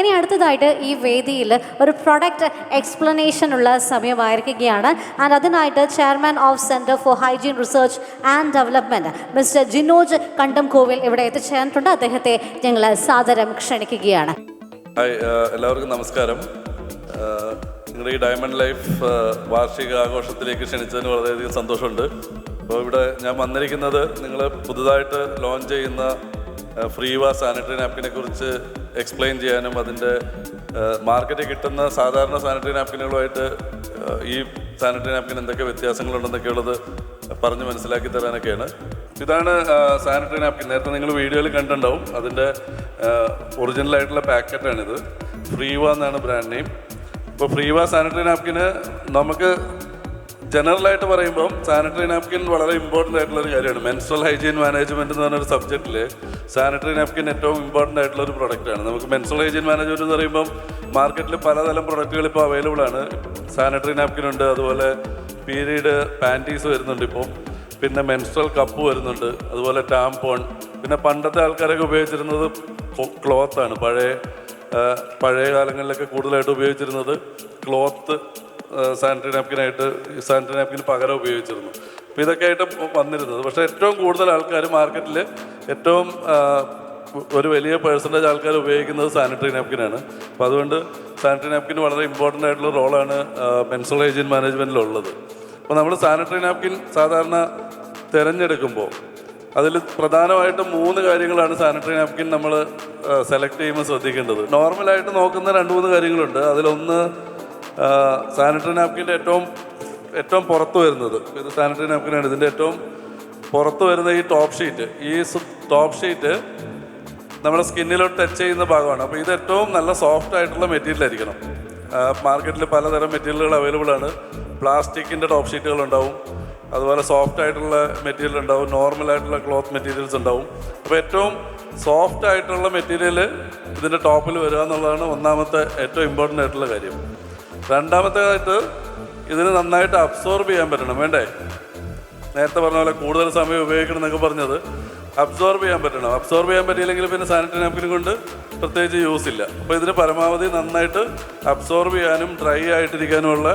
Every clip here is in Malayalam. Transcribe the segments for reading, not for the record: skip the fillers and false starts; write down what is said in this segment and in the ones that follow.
ഇനി അടുത്തതായിട്ട് ഈ വേദിയിൽ ഒരു പ്രൊഡക്റ്റ് എക്സ്പ്ലനേഷൻ ഉള്ള സമയമായിരിക്കുകയാണ്. ആൻഡ് അതിനായിട്ട് chairman of centre for hygiene research and development mister Jinoj Kandamkovil ഇവിടെ എത്തിച്ചേർന്നിട്ടുണ്ട്. അദ്ദേഹത്തെ ഞങ്ങൾ സാദരം ക്ഷണിക്കുകയാണ്. ഹായ്, എല്ലാവർക്കും നമസ്കാരം. നിങ്ങളുടെ ഈ ഡയമണ്ട് ലൈഫ് വാർഷിക ആഘോഷത്തിലേക്ക് ക്ഷണിച്ചതിന് വളരെയധികം സന്തോഷമുണ്ട്. അപ്പോൾ ഇവിടെ ഞാൻ വന്നിരിക്കുന്നത് നിങ്ങൾ പുതുതായിട്ട് ലോഞ്ച് ചെയ്യുന്ന ഫ്രീവ സാനിറ്ററി നാപ്കിനെ കുറിച്ച് എക്സ്പ്ലെയിൻ ചെയ്യാനും അതിൻ്റെ മാർക്കറ്റിൽ കിട്ടുന്ന സാധാരണ സാനിറ്ററി നാപ്കിനുകളുമായിട്ട് ഈ സാനിറ്ററി നാപ്കിൻ എന്തൊക്കെ വ്യത്യാസങ്ങളുണ്ടെന്നൊക്കെയുള്ളത് പറഞ്ഞ് മനസ്സിലാക്കി തരാനൊക്കെയാണ്. ഇതാണ് സാനിറ്ററി നാപ്കിൻ. നേരത്തെ നിങ്ങൾ വീഡിയോയിൽ കണ്ടിട്ടുണ്ടാവും. അതിൻ്റെ ഒറിജിനലായിട്ടുള്ള പാക്കറ്റാണിത്. ഫ്രീവ എന്നാണ് ബ്രാൻഡ് നെയിം. ഇപ്പോൾ ഫ്രീവ സാനിറ്ററി നാപ്കിന് നമുക്ക് ജനറലായിട്ട് പറയുമ്പം സാനിറ്ററി നാപ്കിൻ വളരെ ഇമ്പോർട്ടൻ്റ് ആയിട്ടുള്ളൊരു കാര്യമാണ്. മെൻസ്ട്രൽ ഹൈജീൻ മാനേജ്മെൻറ്റ് എന്ന് പറഞ്ഞൊരു സബ്ജക്റ്റിൽ സാനിറ്ററി നാപ്കിൻ ഏറ്റവും ഇമ്പോർട്ടൻ്റ് ആയിട്ടുള്ളൊരു പ്രൊഡക്റ്റാണ്. നമുക്ക് മെൻസ്ട്രൽ ഹൈജീൻ മാനേജ്മെൻറ്റ് എന്ന് പറയുമ്പം മാർക്കറ്റിൽ പലതരം പ്രൊഡക്റ്റുകൾ ഇപ്പോൾ അവൈലബിൾ ആണ്. സാനിറ്ററി നാപ്കിൻ ഉണ്ട്, അതുപോലെ പീരീഡ് പാൻറ്റീസ് വരുന്നുണ്ട് ഇപ്പോൾ, പിന്നെ മെൻസ്ട്രൽ കപ്പ് വരുന്നുണ്ട്, അതുപോലെ ടാംപോൺ. പിന്നെ പണ്ടത്തെ ആൾക്കാരൊക്കെ ഉപയോഗിച്ചിരുന്നത് ക്ലോത്താണ്. പഴയ കാലങ്ങളിലൊക്കെ കൂടുതലായിട്ട് ഉപയോഗിച്ചിരുന്നത് ക്ലോത്ത് സാനിറ്ററി നാപ്കിന് പകരം ഉപയോഗിച്ചിരുന്നു. അപ്പോൾ ഇതൊക്കെ ആയിട്ട് വന്നിരുന്നത്. പക്ഷേ ഏറ്റവും കൂടുതൽ ആൾക്കാർ മാർക്കറ്റിൽ ഏറ്റവും ഒരു വലിയ പെർസെൻറ്റേജ് ആൾക്കാർ ഉപയോഗിക്കുന്നത് സാനിറ്ററി നാപ്കിനാണ്. അപ്പോൾ അതുകൊണ്ട് സാനിറ്ററി നാപ്കിൻ വളരെ ഇമ്പോർട്ടൻ്റ് ആയിട്ടുള്ള റോളാണ് മെൻസ്ട്രൽ ഹൈജീൻ മാനേജ്മെൻറ്റിലുള്ളത്. അപ്പോൾ നമ്മൾ സാനിറ്ററി നാപ്കിൻ സാധാരണ തിരഞ്ഞെടുക്കുമ്പോൾ അതിൽ പ്രധാനമായിട്ടും 3 കാര്യങ്ങളാണ് സാനിറ്ററി നാപ്കിൻ നമ്മൾ സെലക്ട് ചെയ്യുമ്പോൾ ശ്രദ്ധിക്കേണ്ടത്. നോർമലായിട്ട് നോക്കുന്ന 2-3 കാര്യങ്ങളുണ്ട്. അതിലൊന്ന് സാനിറ്ററി നാപ്കിൻ്റെ ഏറ്റവും പുറത്ത് വരുന്നത്, ഇത് സാനിറ്ററി നാപ്കിനാണ്. ഇതിൻ്റെ ഏറ്റവും പുറത്ത് വരുന്ന ഈ ടോപ്പ് ഷീറ്റ് നമ്മുടെ സ്കിന്നിലോട്ട് ടച്ച് ചെയ്യുന്ന ഭാഗമാണ്. അപ്പോൾ ഇത് ഏറ്റവും നല്ല സോഫ്റ്റ് ആയിട്ടുള്ള മെറ്റീരിയൽ ആയിരിക്കണം. മാർക്കറ്റിൽ പലതരം മെറ്റീരിയലുകൾ അവൈലബിൾ ആണ്. പ്ലാസ്റ്റിക്കിൻ്റെ ടോപ്പ് ഷീറ്റുകൾ ഉണ്ടാവും, അതുപോലെ സോഫ്റ്റ് ആയിട്ടുള്ള മെറ്റീരിയൽ ഉണ്ടാവും, നോർമലായിട്ടുള്ള ക്ലോത്ത് മെറ്റീരിയൽസ് ഉണ്ടാവും. അപ്പോൾ ഏറ്റവും സോഫ്റ്റ് ആയിട്ടുള്ള മെറ്റീരിയൽ ഇതിൻ്റെ ടോപ്പിൽ വരിക എന്നുള്ളതാണ് ഒന്നാമത്തെ ഏറ്റവും ഇമ്പോർട്ടൻ്റ് ആയിട്ടുള്ള കാര്യം. രണ്ടാമത്തേതായിട്ട് ഇതിന് നന്നായിട്ട് അബ്സോർബ് ചെയ്യാൻ പറ്റണം. വേണ്ടേ? നേരത്തെ പറഞ്ഞ പോലെ കൂടുതൽ സമയം ഉപയോഗിക്കണം എന്നൊക്കെ പറഞ്ഞത് അബ്സോർബ് ചെയ്യാൻ പറ്റണം. അബ്സോർബ് ചെയ്യാൻ പറ്റിയില്ലെങ്കിൽ പിന്നെ സാനിറ്ററി നാപ്കിൻ കൊണ്ട് പ്രത്യേകിച്ച് യൂസ് ഇല്ല. അപ്പോൾ ഇതിന് പരമാവധി നന്നായിട്ട് അബ്സോർബ് ചെയ്യാനും ഡ്രൈ ആയിട്ടിരിക്കാനുമുള്ള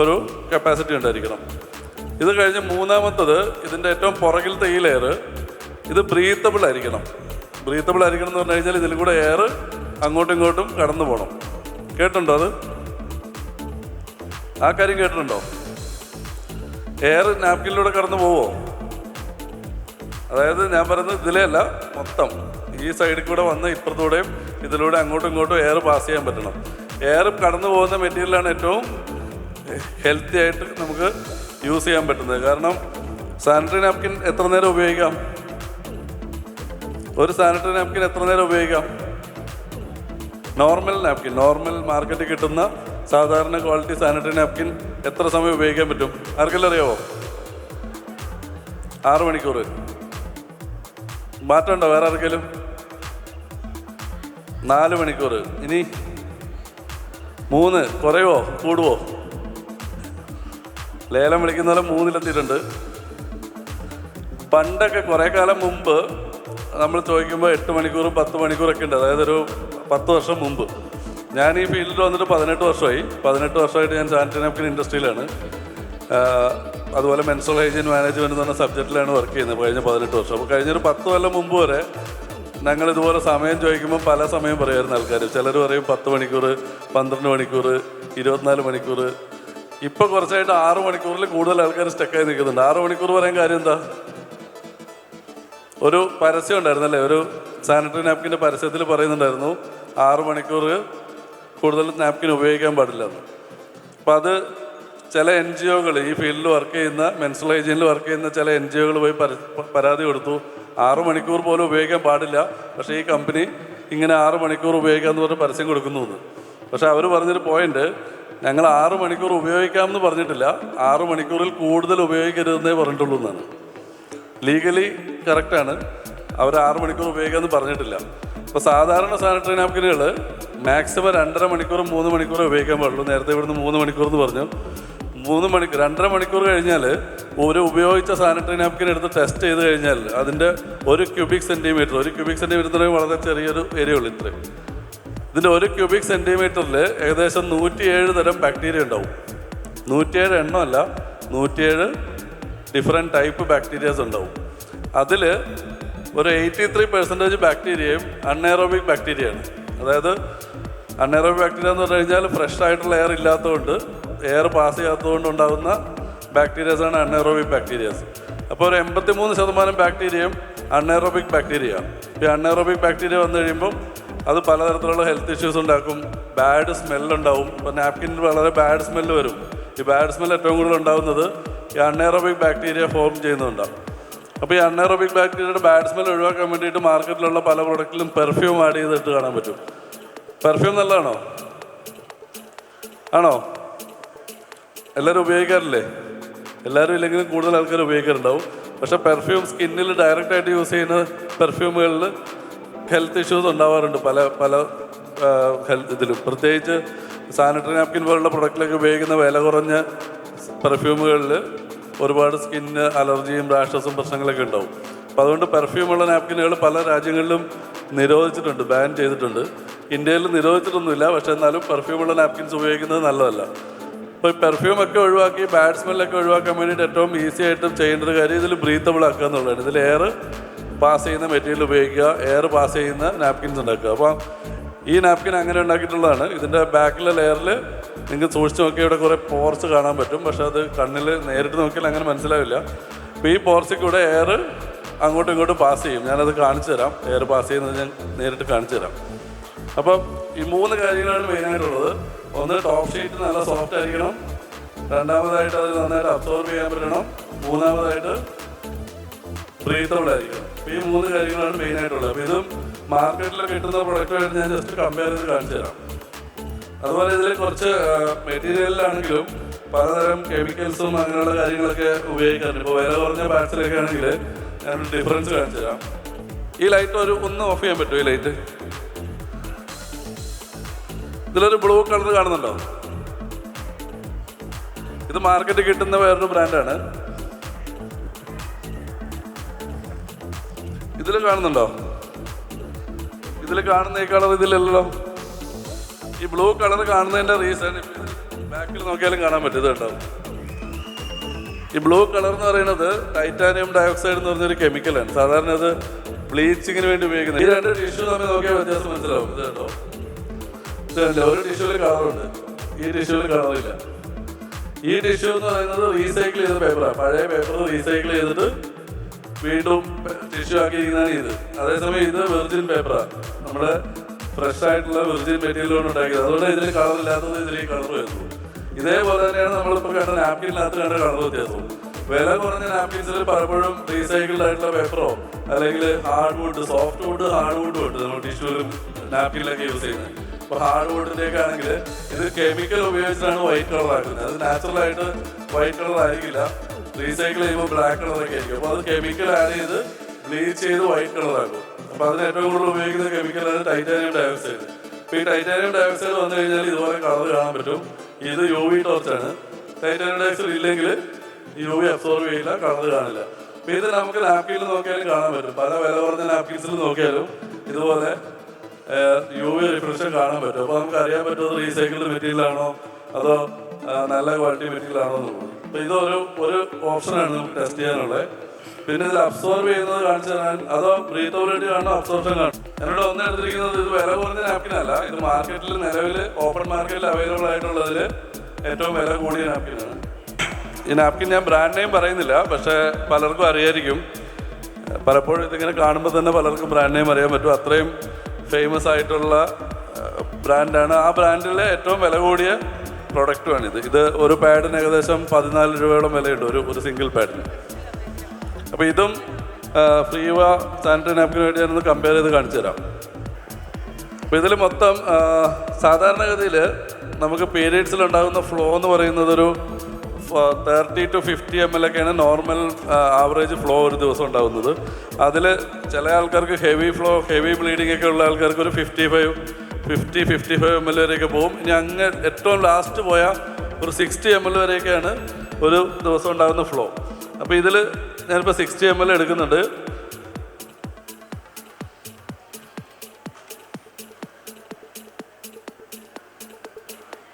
ഒരു കപ്പാസിറ്റി ഉണ്ടായിരിക്കണം. ഇത് കഴിഞ്ഞ് മൂന്നാമത്തത്, ഇതിൻ്റെ ഏറ്റവും പുറകിലത്തെ ഈ ലെയർ ഇത് ബ്രീത്തബിൾ ആയിരിക്കണം. ബ്രീത്തബിൾ ആയിരിക്കണം എന്ന് പറഞ്ഞു കഴിഞ്ഞാൽ ഇതിൽ കൂടെ എയർ അങ്ങോട്ടും ഇങ്ങോട്ടും കടന്നു പോകണം. കേട്ടിട്ടുണ്ടോ? അത് ആ കാര്യം കേട്ടിട്ടുണ്ടോ? എയർ നാപ്കിനിലൂടെ കടന്നു പോവോ? അതായത് ഞാൻ പറയുന്നത് ഇതിലേ അല്ല, മൊത്തം ഈ സൈഡിൽ കൂടെ വന്ന് ഇപ്പുറത്തൂടെയും ഇതിലൂടെ അങ്ങോട്ടും ഇങ്ങോട്ടും എയർ പാസ് ചെയ്യാൻ പറ്റണം. എയർ കടന്നു പോകുന്ന മെറ്റീരിയലാണ് ഏറ്റവും ഹെൽത്തി ആയിട്ട് നമുക്ക് യൂസ് ചെയ്യാൻ പറ്റുന്നത്. കാരണം സാനിറ്ററി നാപ്കിൻ എത്ര നേരം ഉപയോഗിക്കാം? ഒരു സാനിറ്ററി നാപ്കിൻ എത്ര നേരം ഉപയോഗിക്കാം? നോർമൽ മാർക്കറ്റിൽ കിട്ടുന്ന സാധാരണ ക്വാളിറ്റി സാനിറ്ററി നാപ്കിൻ എത്ര സമയം ഉപയോഗിക്കാൻ പറ്റും? ആർക്കെല്ലാം അറിയാവോ? 6 മണിക്കൂർ. മാറ്റമുണ്ടോ വേറെ ആർക്കെങ്കിലും? 4 മണിക്കൂർ. ഇനി 3 കുറയുവോ കൂടുവോ? ലേലം വിളിക്കുന്ന പോലെ 3-ലെത്തിയിട്ടുണ്ട്. പണ്ടൊക്കെ കുറേ കാലം മുമ്പ് നമ്മൾ ചോദിക്കുമ്പോൾ 8 മണിക്കൂറും 10 മണിക്കൂറൊക്കെ ഉണ്ട്. അതായത് ഒരു 10 വർഷം മുമ്പ്. ഞാൻ ഈ ഫീൽഡിൽ വന്നിട്ട് 18 വർഷമായി. 18 വർഷമായിട്ട് ഞാൻ സാനിറ്ററി നാപ്കിൻ ഇൻഡസ്ട്രിയിലാണ്. അതുപോലെ മെൻസ്ട്രൽ ഹൈജീൻ മാനേജ്മെൻറ്റ് എന്ന് പറഞ്ഞ സബ്ജക്റ്റിലാണ് വർക്ക് ചെയ്യുന്നത് കഴിഞ്ഞ 18 വർഷം. അപ്പോൾ കഴിഞ്ഞൊരു 10 കൊല്ലം മുമ്പ് വരെ ഞങ്ങൾ ഇതുപോലെ സമയം ചോദിക്കുമ്പോൾ പല സമയം പറയുമായിരുന്നു ആൾക്കാർ. ചിലർ പറയും 10 മണിക്കൂർ, 12 മണിക്കൂർ, 24 മണിക്കൂർ. ഇപ്പോൾ കുറച്ചായിട്ട് 6 മണിക്കൂറിൽ കൂടുതൽ ആൾക്കാർ സ്റ്റക്കായി നിൽക്കുന്നുണ്ട്. 6 മണിക്കൂർ പറയാൻ കാര്യം എന്താ? ഒരു പരസ്യം ഉണ്ടായിരുന്നല്ലേ, ഒരു സാനിറ്ററി നാപ്കിൻ്റെ പരസ്യത്തിൽ പറയുന്നുണ്ടായിരുന്നു 6 മണിക്കൂർ കൂടുതൽ നാപ്കിൻ ഉപയോഗിക്കാൻ പാടില്ല എന്ന്. അപ്പോൾ അത് ചില NGO-കൾ ഈ ഫീൽഡിൽ വർക്ക് ചെയ്യുന്ന, മെൻസ്ട്രൽ ഹൈജീനിൽ വർക്ക് ചെയ്യുന്ന ചില NGO-കൾ പോയി പരാതി കൊടുത്തു. 6 മണിക്കൂർ പോലും ഉപയോഗിക്കാൻ പാടില്ല, പക്ഷേ ഈ കമ്പനി ഇങ്ങനെ 6 മണിക്കൂർ ഉപയോഗിക്കാമെന്ന് പറഞ്ഞ് പരസ്യം കൊടുക്കുന്നു എന്ന്. പക്ഷേ അവർ പറഞ്ഞൊരു പോയിന്റ്, ഞങ്ങൾ 6 മണിക്കൂർ ഉപയോഗിക്കാമെന്ന് പറഞ്ഞിട്ടില്ല, 6 മണിക്കൂറിൽ കൂടുതൽ ഉപയോഗിക്കരുതെന്നേ പറഞ്ഞിട്ടുള്ളൂ എന്നാണ്. ലീഗലി കറക്റ്റാണ്. അവർ 6 മണിക്കൂർ ഉപയോഗിക്കാമെന്ന് പറഞ്ഞിട്ടില്ല. അപ്പോൾ സാധാരണ സാനിറ്ററി നാപ്കിനുകൾ മാക്സിമം 2.5 മണിക്കൂറും 3 മണിക്കൂറും ഉപയോഗിക്കാൻ പാടുള്ളൂ. നേരത്തെ ഇവിടുന്ന് 3 മണിക്കൂർ എന്ന് പറഞ്ഞു. 2.5 മണിക്കൂർ കഴിഞ്ഞാൽ ഒരു ഉപയോഗിച്ച സാനിറ്ററി നാപ്കിൻ എടുത്ത് ടെസ്റ്റ് ചെയ്ത് കഴിഞ്ഞാൽ അതിൻ്റെ 1 ക്യൂബിക് സെൻറ്റിമീറ്റർ വളരെ ചെറിയൊരു ഏരിയ ഉള്ളൂ. ഇത്രയും ഇതിൻ്റെ 1 ക്യൂബിക് സെൻറ്റിമീറ്ററിൽ ഏകദേശം 107 തരം ബാക്ടീരിയ ഉണ്ടാവും. 107 എണ്ണമല്ല, 107 ഡിഫറെൻറ്റ് ടൈപ്പ് ബാക്ടീരിയാസ് ഉണ്ടാവും. അതിൽ ഒരു 83% ബാക്ടീരിയയും അൺഎയറോബിക് ബാക്ടീരിയയാണ്. അതായത് അൺഎയറോബിക് ബാക്ടീരിയ എന്ന് പറഞ്ഞു കഴിഞ്ഞാൽ ഫ്രഷ് ആയിട്ടുള്ള എയർ ഇല്ലാത്തതുകൊണ്ട്, എയർ പാസ് ചെയ്യാത്തതുകൊണ്ട് ഉണ്ടാകുന്ന ബാക്ടീരിയാസാണ് അൺഎയറോബിക് ബാക്ടീരിയാസ്. അപ്പോൾ ഒരു 83% ബാക്ടീരിയയും അൺഎയറോബിക് ബാക്ടീരിയ. ഈ അൺഎയറോബിക് ബാക്ടീരിയ വന്നു കഴിയുമ്പം അത് പലതരത്തിലുള്ള ഹെൽത്ത് ഇഷ്യൂസ് ഉണ്ടാക്കും. ബാഡ് സ്മെല്ലുണ്ടാവും. ഇപ്പോൾ നാപ്കിനിൽ വളരെ ബാഡ് സ്മെല്ല് വരും. ഈ ബാഡ് സ്മെല്ല് ഏറ്റവും കൂടുതൽ ഉണ്ടാകുന്നത് ഈ അൺഎയറോബിക് ബാക്ടീരിയ ഫോം ചെയ്യുന്നുണ്ടാവും. അപ്പോൾ ഈ അൺഎയറോബിക് ബാക്ടീരിയയുടെ ബാഡ് സ്മെൽ ഒഴിവാക്കാൻ വേണ്ടിയിട്ട് മാർക്കറ്റിലുള്ള പല പ്രൊഡക്റ്റിലും പെർഫ്യൂം ആഡ് ചെയ്തിട്ട് കാണാൻ പറ്റും. പെർഫ്യൂം നല്ലതാണോ? ആണോ? എല്ലാവരും ഉപയോഗിക്കാറില്ലേ? എല്ലാവരും ഇല്ലെങ്കിലും കൂടുതൽ ആൾക്കാർ ഉപയോഗിക്കാറുണ്ടാവും. പക്ഷേ പെർഫ്യൂം സ്കിന്നിൽ ഡയറക്റ്റായിട്ട് യൂസ് ചെയ്യുന്ന പെർഫ്യൂമുകളിൽ ഹെൽത്ത് ഇഷ്യൂസ് ഉണ്ടാവാറുണ്ട് പല പല ഇതിലും. പ്രത്യേകിച്ച് സാനിറ്ററി നാപ്കിൻ പോലുള്ള പ്രൊഡക്റ്റിലൊക്കെ ഉപയോഗിക്കുന്ന വില കുറഞ്ഞ പെർഫ്യൂമുകളിൽ ഒരുപാട് സ്കിന്നിന് അലർജിയും റാഷസും പ്രശ്നങ്ങളൊക്കെ ഉണ്ടാവും. അപ്പോൾ അതുകൊണ്ട് പെർഫ്യൂമുള്ള നാപ്കിനുകൾ പല രാജ്യങ്ങളിലും നിരോധിച്ചിട്ടുണ്ട്, ബാൻ ചെയ്തിട്ടുണ്ട്. ഇന്ത്യയിൽ നിരോധിച്ചിട്ടൊന്നുമില്ല, പക്ഷേ എന്നാലും പെർഫ്യൂമുള്ള നാപ്കിൻസ് ഉപയോഗിക്കുന്നത് നല്ലതല്ല. അപ്പോൾ ഈ പെർഫ്യൂമൊക്കെ ഒഴിവാക്കി ബാഡ് സ്മെല്ലൊക്കെ ഒഴിവാക്കാൻ വേണ്ടിയിട്ട് ഏറ്റവും ഈസി ആയിട്ട് ചെയ്യേണ്ട ഒരു കാര്യം ഇതിൽ ബ്രീത്തബിൾ ആക്കുക എന്നുള്ളതാണ്. ഇതിൽ എയർ പാസ് ചെയ്യുന്ന മെറ്റീരിയൽ ഉപയോഗിക്കുക, എയർ പാസ് ചെയ്യുന്ന നാപ്കിൻസ് ഉണ്ടാക്കുക. അപ്പോൾ ഈ നാപ്കിൻ അങ്ങനെ ഉണ്ടാക്കിയിട്ടുള്ളതാണ്. ഇതിൻ്റെ ബാക്കിലെ ലെയറിൽ നിങ്ങൾക്ക് സൂക്ഷിച്ച് നോക്കിയാൽ ഇവിടെ കുറേ പോർസ് കാണാൻ പറ്റും. പക്ഷേ അത് കണ്ണിൽ നേരിട്ട് നോക്കിയാൽ അങ്ങനെ മനസ്സിലാവില്ല. അപ്പോൾ ഈ പോർസിൽ കൂടെ എയർ അങ്ങോട്ടും ഇങ്ങോട്ടും പാസ് ചെയ്യും. ഞാനത് കാണിച്ചു തരാം. എയർ പാസ് ചെയ്യുന്നത് ഞാൻ നേരിട്ട് കാണിച്ചു തരാം. അപ്പം ഈ 3 കാര്യങ്ങളാണ് മെയിനായിട്ടുള്ളത്. ഒന്ന്, ടോപ്പ് ഷീറ്റ് നല്ല സോഫ്റ്റ് ആയിരിക്കണം. രണ്ടാമതായിട്ട് അത് നന്നായിട്ട് അബ്സോർബ് ചെയ്യാൻ പറ്റണം. മൂന്നാമതായിട്ട് ബ്രീത്തബിൾ ആയിരിക്കണം. അപ്പോൾ ഈ 3 കാര്യങ്ങളാണ് മെയിനായിട്ടുള്ളത്. അപ്പോൾ ഇതും മാർക്കറ്റിൽ കിട്ടുന്ന പ്രൊഡക്റ്റുമായിട്ട് ഞാൻ ജസ്റ്റ് കമ്പയർ ചെയ്ത് കാണിച്ചു തരാം. അതുപോലെ ഇതിൽ കുറച്ച് മെറ്റീരിയലിലാണെങ്കിലും പലതരം കെമിക്കൽസും അങ്ങനെയുള്ള കാര്യങ്ങളൊക്കെ ഉപയോഗിക്കാറുണ്ട്. ഇപ്പോൾ വില കുറഞ്ഞ പാർട്സിലൊക്കെ ആണെങ്കിൽ ഞാൻ ഡിഫറൻസ് കാണിച്ചു തരാം. ഈ ലൈറ്റ് ഒന്ന് ഓഫ് ചെയ്യാൻ പറ്റുമോ? ഈ ലൈറ്റ് ഇതിലൊരു ബ്ലൂ കളർ കാണുന്നുണ്ടോ? ഇത് മാർക്കറ്റിൽ കിട്ടുന്ന വേറൊരു ബ്രാൻഡാണ്. ഇതിൽ കാണുന്നുണ്ടോ? ഇതിൽ കാണുന്ന ഈ കളർ ഇതിലല്ലോ. ഈ ബ്ലൂ കളർ കാണുന്നതിൻ്റെ റീസൺ ബാക്കിൽ നോക്കിയാലും കാണാൻ പറ്റും. ഇത് ഉണ്ടാവും. ഈ ബ്ലൂ കളർ എന്ന് പറയുന്നത് ടൈറ്റാനിയം ഡയോക്സൈഡ് എന്ന് പറഞ്ഞൊരു കെമിക്കലാണ്. സാധാരണ അത് ബ്ലീച്ചിങ്ങിന് വേണ്ടി ഉപയോഗിക്കുന്നത്. ഈ 2 ടിഷ്യൂ തമ്മിൽ നോക്കിയാൽ വ്യത്യാസം മനസ്സിലാവും. ഇത് കേട്ടോ, ഇതല്ല, ഒരു ടിഷ്യൂവിൽ കളറുണ്ട്, ഈ ടിഷ്യൂവിൽ കളറില്ല. ഈ ടിഷ്യൂ എന്ന് പറയുന്നത് റീസൈക്കിൾ ചെയ്ത പേപ്പറാണ്. പഴയ പേപ്പർ റീസൈക്കിൾ ചെയ്തിട്ട് വീണ്ടും ടിഷ്യൂ ആക്കിയിരിക്കുന്നതാണ് ഇത്. അതേസമയം ഇത് വെർജിൻ പേപ്പറാണ്. നമ്മുടെ ഫ്രഷ് ആയിട്ടുള്ള വെർജിൻ മെറ്റീരിയൽ കൊണ്ട് ഉണ്ടാക്കിയത്. അതുകൊണ്ട് ഇതിൽ കളറില്ലാത്തത് ഇതിൽ ഈ കളർ വരുന്നു. ഇതേപോലെ തന്നെയാണ് നമ്മളിപ്പോൾ കണ്ട നാപ്കിനകത്ത് കണ്ട കളർ വ്യത്യാസവും. വില കുറഞ്ഞ നാപ്കിൻസിൽ പലപ്പോഴും റീസൈക്കിൾഡ് ആയിട്ടുള്ള പേപ്പറോ അല്ലെങ്കിൽ hard wood, soft would, hard wood ഉണ്ട് നമ്മൾ ടിഷ്യൂലും നാപ്കിനിലൊക്കെ യൂസ് ചെയ്യുന്നത്. ഇപ്പോൾ ഹാർഡ് വുഡിൻ്റെയൊക്കെ ആണെങ്കിൽ ഇത് കെമിക്കൽ ഉപയോഗിച്ചിട്ടാണ് വൈറ്റ് കളർ ആക്കുന്നത്. അത് നാച്ചുറലായിട്ട് വൈറ്റ് കളർ ആയിരിക്കില്ല. റീസൈക്കിൾ ചെയ്യുമ്പോൾ ബ്ലാക്ക് കളറൊക്കെ ആയിരിക്കും. അപ്പോൾ അത് കെമിക്കൽ ആഡ് ചെയ്ത് ബ്ലീച്ച് ചെയ്ത് വൈറ്റ് കളറാക്കും. അപ്പോൾ അതിന് ഏറ്റവും കൂടുതൽ ഉപയോഗിക്കുന്ന കെമിക്കലാണ് ടൈറ്റാനിയം ഡയോക്സൈഡ്. ഇപ്പോൾ ഈ ടൈറ്റാനിയം ഡയോക്സൈഡ് വന്നു കഴിഞ്ഞാൽ ഇതുപോലെ കളർ കാണാൻ പറ്റും. ഇത് UV ടോർച്ചാണ്. ടൈറ്റാനിയം ഡയോക്സൈഡ് ഇല്ലെങ്കിൽ UV അബ്സോർബ് ചെയ്യില്ല, കളർ കാണില്ല. അപ്പോൾ ഇത് നമുക്ക് നാപ്കിനിൽ നോക്കിയാലും കാണാൻ പറ്റും. പല വില കുറഞ്ഞ നാപ്കിൻസിൽ നോക്കിയാലും ഇതുപോലെ UV റിഫ്ലക്ഷൻ കാണാൻ പറ്റും. അപ്പോൾ നമുക്ക് അറിയാൻ പറ്റുന്നത് റീസൈക്കിൾഡ് മെറ്റീരിയൽ ആണോ അതോ നല്ല ക്വാളിറ്റി മെറ്റീരിയൽ ആണോ എന്നുള്ളത്. അപ്പോൾ ഇതൊരു ഓപ്ഷനാണ് നമുക്ക് ടെസ്റ്റ് ചെയ്യാനുള്ളത്. പിന്നെ ഇതിൽ അബ്സോർബ് ചെയ്യുന്നത് കാണിച്ചു തരാൻ, അതോ ബ്രീത്തബിലിറ്റി കാണോ അബ്സോർപ്ഷൻ കാണും. എന്നോട് ഒന്ന് എടുത്തിരിക്കുന്നത് ഇത് വില കുറഞ്ഞ നാപ്കിനല്ല. ഇത് മാർക്കറ്റിൽ നിലവിൽ ഓപ്പൺ മാർക്കറ്റിൽ അവൈലബിൾ ആയിട്ടുള്ളതിൽ ഏറ്റവും വില കൂടിയ നാപ്കിനാണ്. ഈ നാപ്കിൻ ഞാൻ ബ്രാൻഡ് നെയിം പറയുന്നില്ല, പക്ഷേ പലർക്കും അറിയായിരിക്കും. പലപ്പോഴും ഇതിങ്ങനെ കാണുമ്പോൾ തന്നെ പലർക്കും ബ്രാൻഡ് നെയിം അറിയാൻ പറ്റും. അത്രയും ഫേമസ് ആയിട്ടുള്ള ബ്രാൻഡാണ്. ആ ബ്രാൻഡിലെ ഏറ്റവും വില കൂടിയ പ്രൊഡക്റ്റുമാണിത്. ഇത് ഒരു പാഡിന് ഏകദേശം 14 രൂപയോളം വിലയുണ്ട്, ഒരു സിംഗിൾ പാഡിന്. അപ്പോൾ ഇതും ഫ്രീവ സാനിറ്ററി നാപ്കിന് വേണ്ടി ഞാനൊന്ന് കമ്പയർ ചെയ്ത് കാണിച്ചു തരാം. അപ്പോൾ ഇതിൽ മൊത്തം സാധാരണഗതിയിൽ നമുക്ക് പീരീഡ്സിലുണ്ടാകുന്ന ഫ്ലോ എന്ന് പറയുന്നത് ഒരു 30 to 50 ml ഒക്കെയാണ് നോർമൽ ആവറേജ് ഫ്ലോ ഒരു ദിവസം ഉണ്ടാകുന്നത്. അതിൽ ചില ആൾക്കാർക്ക് ഹെവി ബ്ലീഡിംഗ് ഒക്കെ ഉള്ള ആൾക്കാർക്ക് ഒരു 50-55 ml വരെയൊക്കെ പോകും. ഇനി അങ്ങ് ഏറ്റവും ലാസ്റ്റ് പോയാൽ ഒരു 60 ml വരെയൊക്കെയാണ് ഒരു ദിവസം ഉണ്ടാകുന്ന ഫ്ലോ. അപ്പോൾ ഇതിൽ ഞാനിപ്പോൾ 60 ml എടുക്കുന്നുണ്ട്.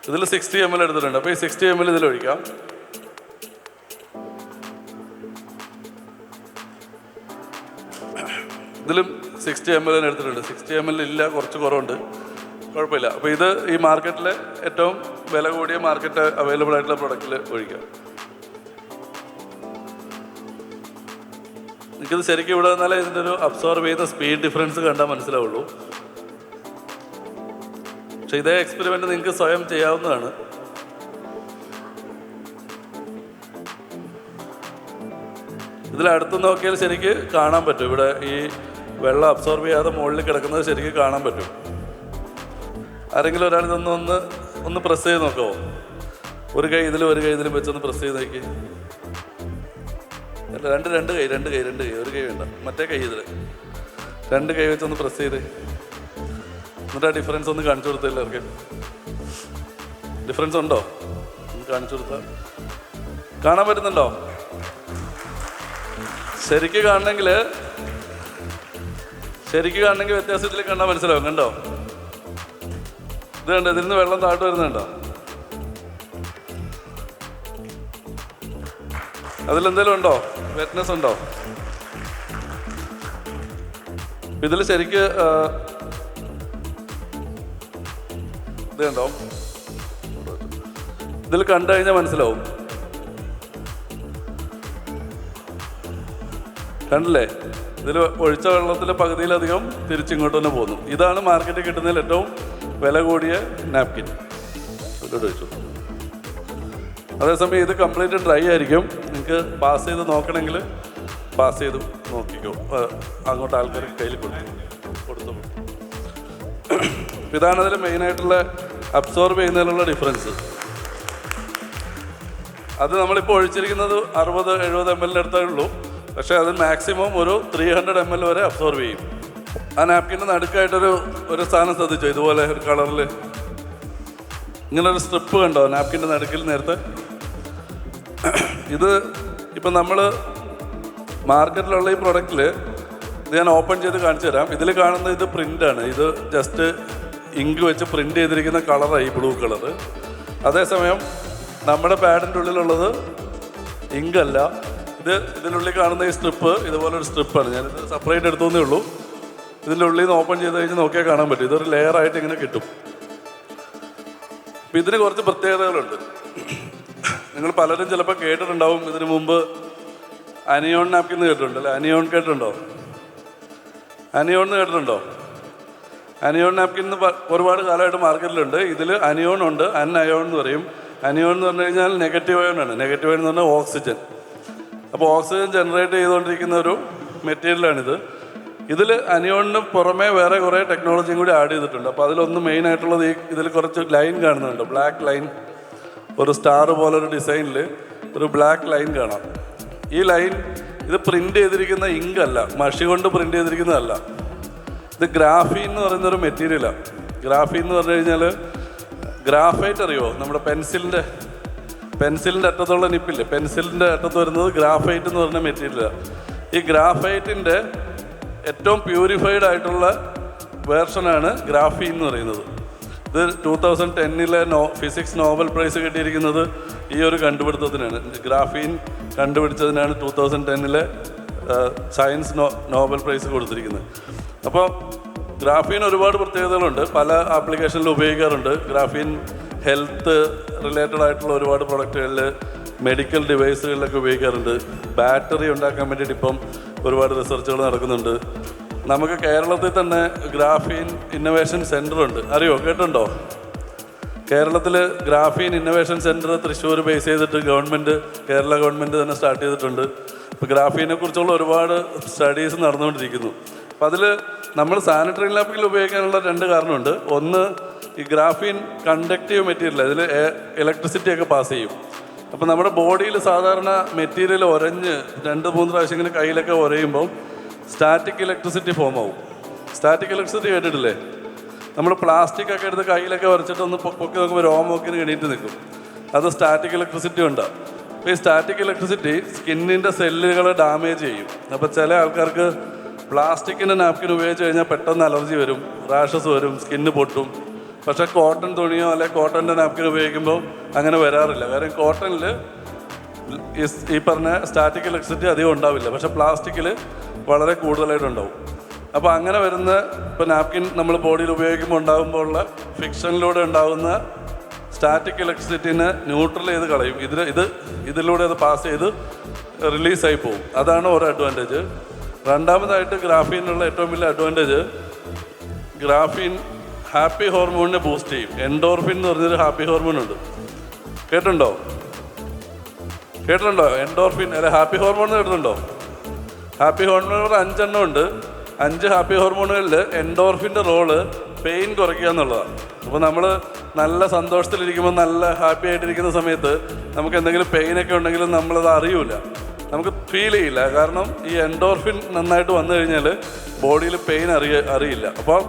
ഇതിൽ 60 ml എടുത്തിട്ടുണ്ട്. അപ്പോൾ ഈ 60 ml ഇതിലൊഴിക്കാം. ഇതിലും 60 ml എടുത്തിട്ടുണ്ട്. 60 ml ഇല്ല, കുറച്ച് കുറവുണ്ട്, കുഴപ്പമില്ല. അപ്പോൾ ഇത് ഈ മാർക്കറ്റിലെ ഏറ്റവും വില കൂടിയ മാർക്കറ്റ് അവൈലബിൾ ആയിട്ടുള്ള പ്രൊഡക്റ്റിൽ ഒഴിക്കാം. എനിക്കിത് ശരിക്കും ഇവിടെ വന്നാലേ ഇതിൻ്റെ ഒരു അബ്സോർബ് ചെയ്ത സ്പീഡ് ഡിഫറൻസ് കണ്ടാൽ മനസ്സിലാവുള്ളൂ. പക്ഷെ ഇതേ എക്സ്പെരിമെൻ്റ് നിങ്ങൾക്ക് സ്വയം ചെയ്യാവുന്നതാണ്. ഇതിലടുത്ത് നോക്കിയാൽ ശരിക്ക് കാണാൻ പറ്റും. ഇവിടെ ഈ വെള്ളം അബ്സോർബ് ചെയ്യാതെ മുകളിൽ കിടക്കുന്നത് ശരിക്ക് കാണാൻ പറ്റും. ആരെങ്കിലും ഒരാൾ ഒന്ന് പ്രസ് ചെയ്ത് നോക്കാമോ? ഒരു കൈ ഇതിലും ഒരു കൈ ഇതിലും വെച്ചൊന്ന് പ്രസ് ചെയ്ത് നോക്കി. അല്ല, രണ്ട് കൈ ഒരു കൈ വേണ്ട, മറ്റേ കൈ ഇതിൽ 2 കൈ വെച്ചൊന്ന് പ്രസ് ചെയ്ത് എന്നിട്ട് ആ ഡിഫറൻസ് ഒന്ന് കാണിച്ചു കൊടുത്ത എല്ലാവർക്കും. ഡിഫറൻസ് ഉണ്ടോ? ഒന്ന് കാണിച്ചു കൊടുത്താൽ കാണാൻ പറ്റുന്നുണ്ടോ? ശരിക്ക് കാണണമെങ്കിൽ വ്യത്യാസം ഇതിൽ കണ്ടാൽ മനസ്സിലാവും. കണ്ടോ? ഇത് കണ്ടോ? ഇതിൽ നിന്ന് വെള്ളം താഴ്ത്തു വരുന്നുണ്ടോ? അതിലെന്തെങ്കിലും ഉണ്ടോ? വെറ്റ്നെസ് ഉണ്ടോ? ഇതിൽ ശരിക്ക് ഇത് കണ്ടോ? ഇതിൽ കണ്ടു കഴിഞ്ഞാൽ മനസ്സിലാവും. കണ്ടില്ലേ? ഇതിൽ ഒഴിച്ച വെള്ളത്തിൻ്റെ പകുതിയിലധികം തിരിച്ചിങ്ങോട്ട് തന്നെ പോകുന്നു. ഇതാണ് മാർക്കറ്റിൽ കിട്ടുന്നതിൽ ഏറ്റവും വില കൂടിയ നാപ്കിൻ. ഇതിലോട്ട് ഒഴിച്ചു. അതേസമയം ഇത് കംപ്ലീറ്റ് ഡ്രൈ ആയിരിക്കും. നിങ്ങൾക്ക് പാസ് ചെയ്ത് നോക്കണമെങ്കിൽ പാസ് ചെയ്ത് നോക്കിക്കോ. അങ്ങോട്ട് ആൾക്കാർ കയ്യിൽ കൊടുത്തു. ഇതാണ് അതിൽ മെയിനായിട്ടുള്ള അബ്സോർബ് ചെയ്യുന്നതിനുള്ള ഡിഫറൻസ്. അത് നമ്മളിപ്പോൾ ഒഴിച്ചിരിക്കുന്നത് 60-70 ml അടുത്തേ ഉള്ളൂ. പക്ഷേ അത് മാക്സിമം ഒരു 300 ml വരെ അബ്സോർബ് ചെയ്യും. ആ നാപ്കിൻ്റെ നടുക്കായിട്ടൊരു സാധനം ശ്രദ്ധിച്ചോ? ഇതുപോലെ ഒരു കളറിൽ ഇങ്ങനൊരു സ്ട്രിപ്പ് കണ്ടോ നാപ്കിൻ്റെ നടുക്കിൽ നേരത്തെ? ഇത് ഇപ്പം നമ്മൾ മാർക്കറ്റിലുള്ള ഈ പ്രൊഡക്റ്റിൽ ഇത് ഞാൻ ഓപ്പൺ ചെയ്ത് കാണിച്ചു തരാം. ഇതിൽ കാണുന്ന ഇത് പ്രിൻ്റാണ്. ഇത് ജസ്റ്റ് ഇങ്ക് വെച്ച് പ്രിൻ്റ് ചെയ്തിരിക്കുന്ന കളറായി, ബ്ലൂ കളറ്. അതേസമയം നമ്മുടെ പാഡിൻ്റെ ഉള്ളിലുള്ളത് ഇങ്കല്ല. ഇതിനുള്ളിൽ കാണുന്ന ഈ സ്ട്രിപ്പ് ഇതുപോലൊരു സ്ട്രിപ്പാണ്. ഞാനിത് സെപ്പറേറ്റ് എടുത്തേ ഉള്ളൂ. ഇതിൻ്റെ ഉള്ളിൽ നിന്ന് ഓപ്പൺ ചെയ്ത് കഴിഞ്ഞ് നോക്കിയാൽ കാണാൻ പറ്റും. ഇതൊരു ലെയറായിട്ട് ഇങ്ങനെ കിട്ടും. അപ്പം ഇതിന് കുറച്ച് പ്രത്യേകതകളുണ്ട്. നിങ്ങൾ പലരും ചിലപ്പോൾ കേട്ടിട്ടുണ്ടാവും. ഇതിനു മുമ്പ് അനിയോൺ നാപ്കിൻ കേട്ടിട്ടുണ്ടല്ലേ? അനിയോൺ കേട്ടിട്ടുണ്ടോ? അനിയോൺ നാപ്കിൻ ഒരുപാട് കാലമായിട്ട് മാർക്കറ്റിലുണ്ട്. ഇതിൽ അനിയോൺ ഉണ്ട്, അൺഅയോൺ എന്ന് പറയും. അനിയോൺ എന്ന് പറഞ്ഞു കഴിഞ്ഞാൽ നെഗറ്റീവ് അയോണാണ്. നെഗറ്റീവ് അയോൺ എന്ന് പറഞ്ഞാൽ ഓക്സിജൻ. അപ്പോൾ ഓക്സിജൻ ജനറേറ്റ് ചെയ്തുകൊണ്ടിരിക്കുന്ന ഒരു മെറ്റീരിയലാണിത്. ഇതിൽ അനിയോണിന് പുറമേ വേറെ കുറേ ടെക്നോളജിയും കൂടി ആഡ് ചെയ്തിട്ടുണ്ട്. അപ്പോൾ അതിലൊന്ന് മെയിനായിട്ടുള്ളത് ഇതിൽ കുറച്ച് ലൈൻ കാണുന്നുണ്ട്, ബ്ലാക്ക് ലൈൻ. ഒരു സ്റ്റാർ പോലൊരു ഡിസൈനിൽ ഒരു ബ്ലാക്ക് ലൈൻ കാണാം. ഈ ലൈൻ ഇത് പ്രിൻ്റ് ചെയ്തിരിക്കുന്ന ഇങ്ക് അല്ല, മഷി കൊണ്ട് പ്രിൻ്റ് ചെയ്തിരിക്കുന്നതല്ല. ഇത് ഗ്രാഫീൻ എന്ന് പറയുന്നൊരു മെറ്റീരിയലാണ്. ഗ്രാഫീൻ എന്ന് പറഞ്ഞു കഴിഞ്ഞാൽ ഗ്രാഫൈറ്റ് അറിയുമോ? നമ്മുടെ പെൻസിലിൻ്റെ അറ്റത്തുള്ള നിപ്പില്ലേ, പെൻസിലിൻ്റെ അറ്റത്ത് വരുന്നത് ഗ്രാഫൈറ്റ് എന്ന് പറഞ്ഞ മെറ്റീരിയലാണ്. ഈ ഗ്രാഫൈറ്റിൻ്റെ ഏറ്റവും പ്യൂരിഫൈഡ് ആയിട്ടുള്ള വേർഷനാണ് ഗ്രാഫീൻ എന്ന് പറയുന്നത്. ഇത് 2010 ഫിസിക്സ് നോബൽ പ്രൈസ് കിട്ടിയിരിക്കുന്നത് ഈ ഒരു കണ്ടുപിടുത്തത്തിനാണ്. ഗ്രാഫീൻ കണ്ടുപിടിച്ചതിനാണ് 2010 സയൻസ് നോബൽ പ്രൈസ് കൊടുത്തിരിക്കുന്നത്. അപ്പോൾ ഗ്രാഫീൻ ഒരുപാട് പ്രത്യേകതകളുണ്ട്. പല ആപ്ലിക്കേഷനിൽ ഉപയോഗിക്കാറുണ്ട്. ഗ്രാഫീൻ ഹെൽത്ത് റിലേറ്റഡ് ആയിട്ടുള്ള ഒരുപാട് പ്രൊഡക്റ്റുകളിൽ, മെഡിക്കൽ ഡിവൈസുകളിലൊക്കെ ഉപയോഗിക്കാറുണ്ട്. ബാറ്ററി ഉണ്ടാക്കാൻ വേണ്ടിയിട്ട് ഇപ്പം ഒരുപാട് റിസർച്ചുകൾ നടക്കുന്നുണ്ട്. നമുക്ക് കേരളത്തിൽ തന്നെ ഗ്രാഫീൻ ഇന്നൊവേഷൻ സെൻ്റർ ഉണ്ട്. അറിയോ? കേട്ടിട്ടുണ്ടോ? കേരളത്തിൽ graphene innovation centre Thrissur base ചെയ്തിട്ട് കേരള ഗവൺമെൻറ് തന്നെ സ്റ്റാർട്ട് ചെയ്തിട്ടുണ്ട്. ഇപ്പോൾ ഗ്രാഫീനെ കുറിച്ചുള്ള ഒരുപാട് സ്റ്റഡീസ് നടന്നുകൊണ്ടിരിക്കുന്നു. അപ്പോൾ അതിൽ നമ്മൾ സാനിറ്ററി ലാബിൽ ഉപയോഗിക്കാനുള്ള 2 കാരണമുണ്ട്. ഒന്ന്, ഈ ഗ്രാഫീൻ കണ്ടക്റ്റീവ് മെറ്റീരിയൽ, ഇതിൽ ഇലക്ട്രിസിറ്റിയൊക്കെ പാസ് ചെയ്യും. അപ്പോൾ നമ്മുടെ ബോഡിയിൽ സാധാരണ മെറ്റീരിയൽ ഉരഞ്ഞ് 2-3 പ്രാവശ്യം ഇങ്ങനെ കയ്യിലൊക്കെ ഉരയുമ്പോൾ സ്റ്റാറ്റിക് ഇലക്ട്രിസിറ്റി ഫോം ആവും. സ്റ്റാറ്റിക് ഇലക്ട്രിസിറ്റി കേട്ടിട്ടില്ലേ? നമ്മൾ പ്ലാസ്റ്റിക് ഒക്കെ എടുത്ത് കയ്യിലൊക്കെ ഉരച്ചിട്ട് ഒന്ന് പൊക്കി നോക്കുമ്പോൾ രോമമൊക്കെ എണീറ്റ് നിൽക്കും. അത് സ്റ്റാറ്റിക് ഇലക്ട്രിസിറ്റി ഉണ്ടാകും. അപ്പോൾ ഈ സ്റ്റാറ്റിക് ഇലക്ട്രിസിറ്റി സ്കിന്നിൻ്റെ സെല്ലുകളെ ഡാമേജ് ചെയ്യും. അപ്പോൾ ചില ആൾക്കാർക്ക് പ്ലാസ്റ്റിക്കിൻ്റെ നാപ്കിൻ ഉപയോഗിച്ച് കഴിഞ്ഞാൽ പെട്ടെന്ന് അലർജി വരും, റാഷസ് വരും, സ്കിന്ന് പൊട്ടും. പക്ഷേ കോട്ടൺ തുണിയോ അല്ലെങ്കിൽ കോട്ടൻ്റെ നാപ്കിൻ ഉപയോഗിക്കുമ്പോൾ അങ്ങനെ വരാറില്ല. കാരണം കോട്ടണിൽ ഈ പറഞ്ഞ സ്റ്റാറ്റിക് ഇലക്ട്രിസിറ്റി അധികം ഉണ്ടാവില്ല, പക്ഷേ പ്ലാസ്റ്റിക്കിൽ വളരെ കൂടുതലായിട്ടുണ്ടാവും. അപ്പോൾ അങ്ങനെ വരുന്ന ഇപ്പോൾ നാപ്കിൻ നമ്മൾ ബോഡിയിൽ ഉപയോഗിക്കുമ്പോൾ ഉണ്ടാകുമ്പോഴുള്ള ഫിക്ഷനിലൂടെ ഉണ്ടാകുന്ന സ്റ്റാറ്റിക് ഇലക്ട്രിസിറ്റിനെ ന്യൂട്രൽ ചെയ്ത് കളയും. ഇതിലൂടെ അത് പാസ് ചെയ്ത് റിലീസായി പോകും. അതാണ് ഒരു അഡ്വാൻറ്റേജ്. രണ്ടാമതായിട്ട് ഗ്രാഫീനുള്ള ഏറ്റവും വലിയ അഡ്വാൻറ്റേജ്, ഗ്രാഫീൻ ഹാപ്പി ഹോർമോണിനെ ബൂസ്റ്റ് ചെയ്യും. എൻഡോർഫിൻ എന്ന് പറഞ്ഞൊരു ഹാപ്പി ഹോർമോൺ ഉണ്ട്, കേട്ടിട്ടുണ്ടോ? എൻഡോർഫിൻ അല്ലെ ഹാപ്പി ഹോർമോൺ കേട്ടിട്ടുണ്ടോ? ഹാപ്പി ഹോർമോണുകൾ 5 എണ്ണം ഉണ്ട്. 5 ഹാപ്പി ഹോർമോണുകളിൽ എൻഡോർഫിൻ്റെ റോള് പെയിൻ കുറയ്ക്കുക എന്നുള്ളതാണ്. അപ്പോൾ നമ്മൾ നല്ല സന്തോഷത്തിലിരിക്കുമ്പോൾ, നല്ല ഹാപ്പി ആയിട്ടിരിക്കുന്ന സമയത്ത് നമുക്ക് എന്തെങ്കിലും പെയിനൊക്കെ ഉണ്ടെങ്കിലും നമ്മളത് അറിയില്ല, നമുക്ക് ഫീൽ ചെയ്യില്ല. കാരണം ഈ എൻഡോർഫിൻ നന്നായിട്ട് വന്നു കഴിഞ്ഞാൽ ബോഡിയിൽ പെയിൻ അറിയില്ല. അപ്പോൾ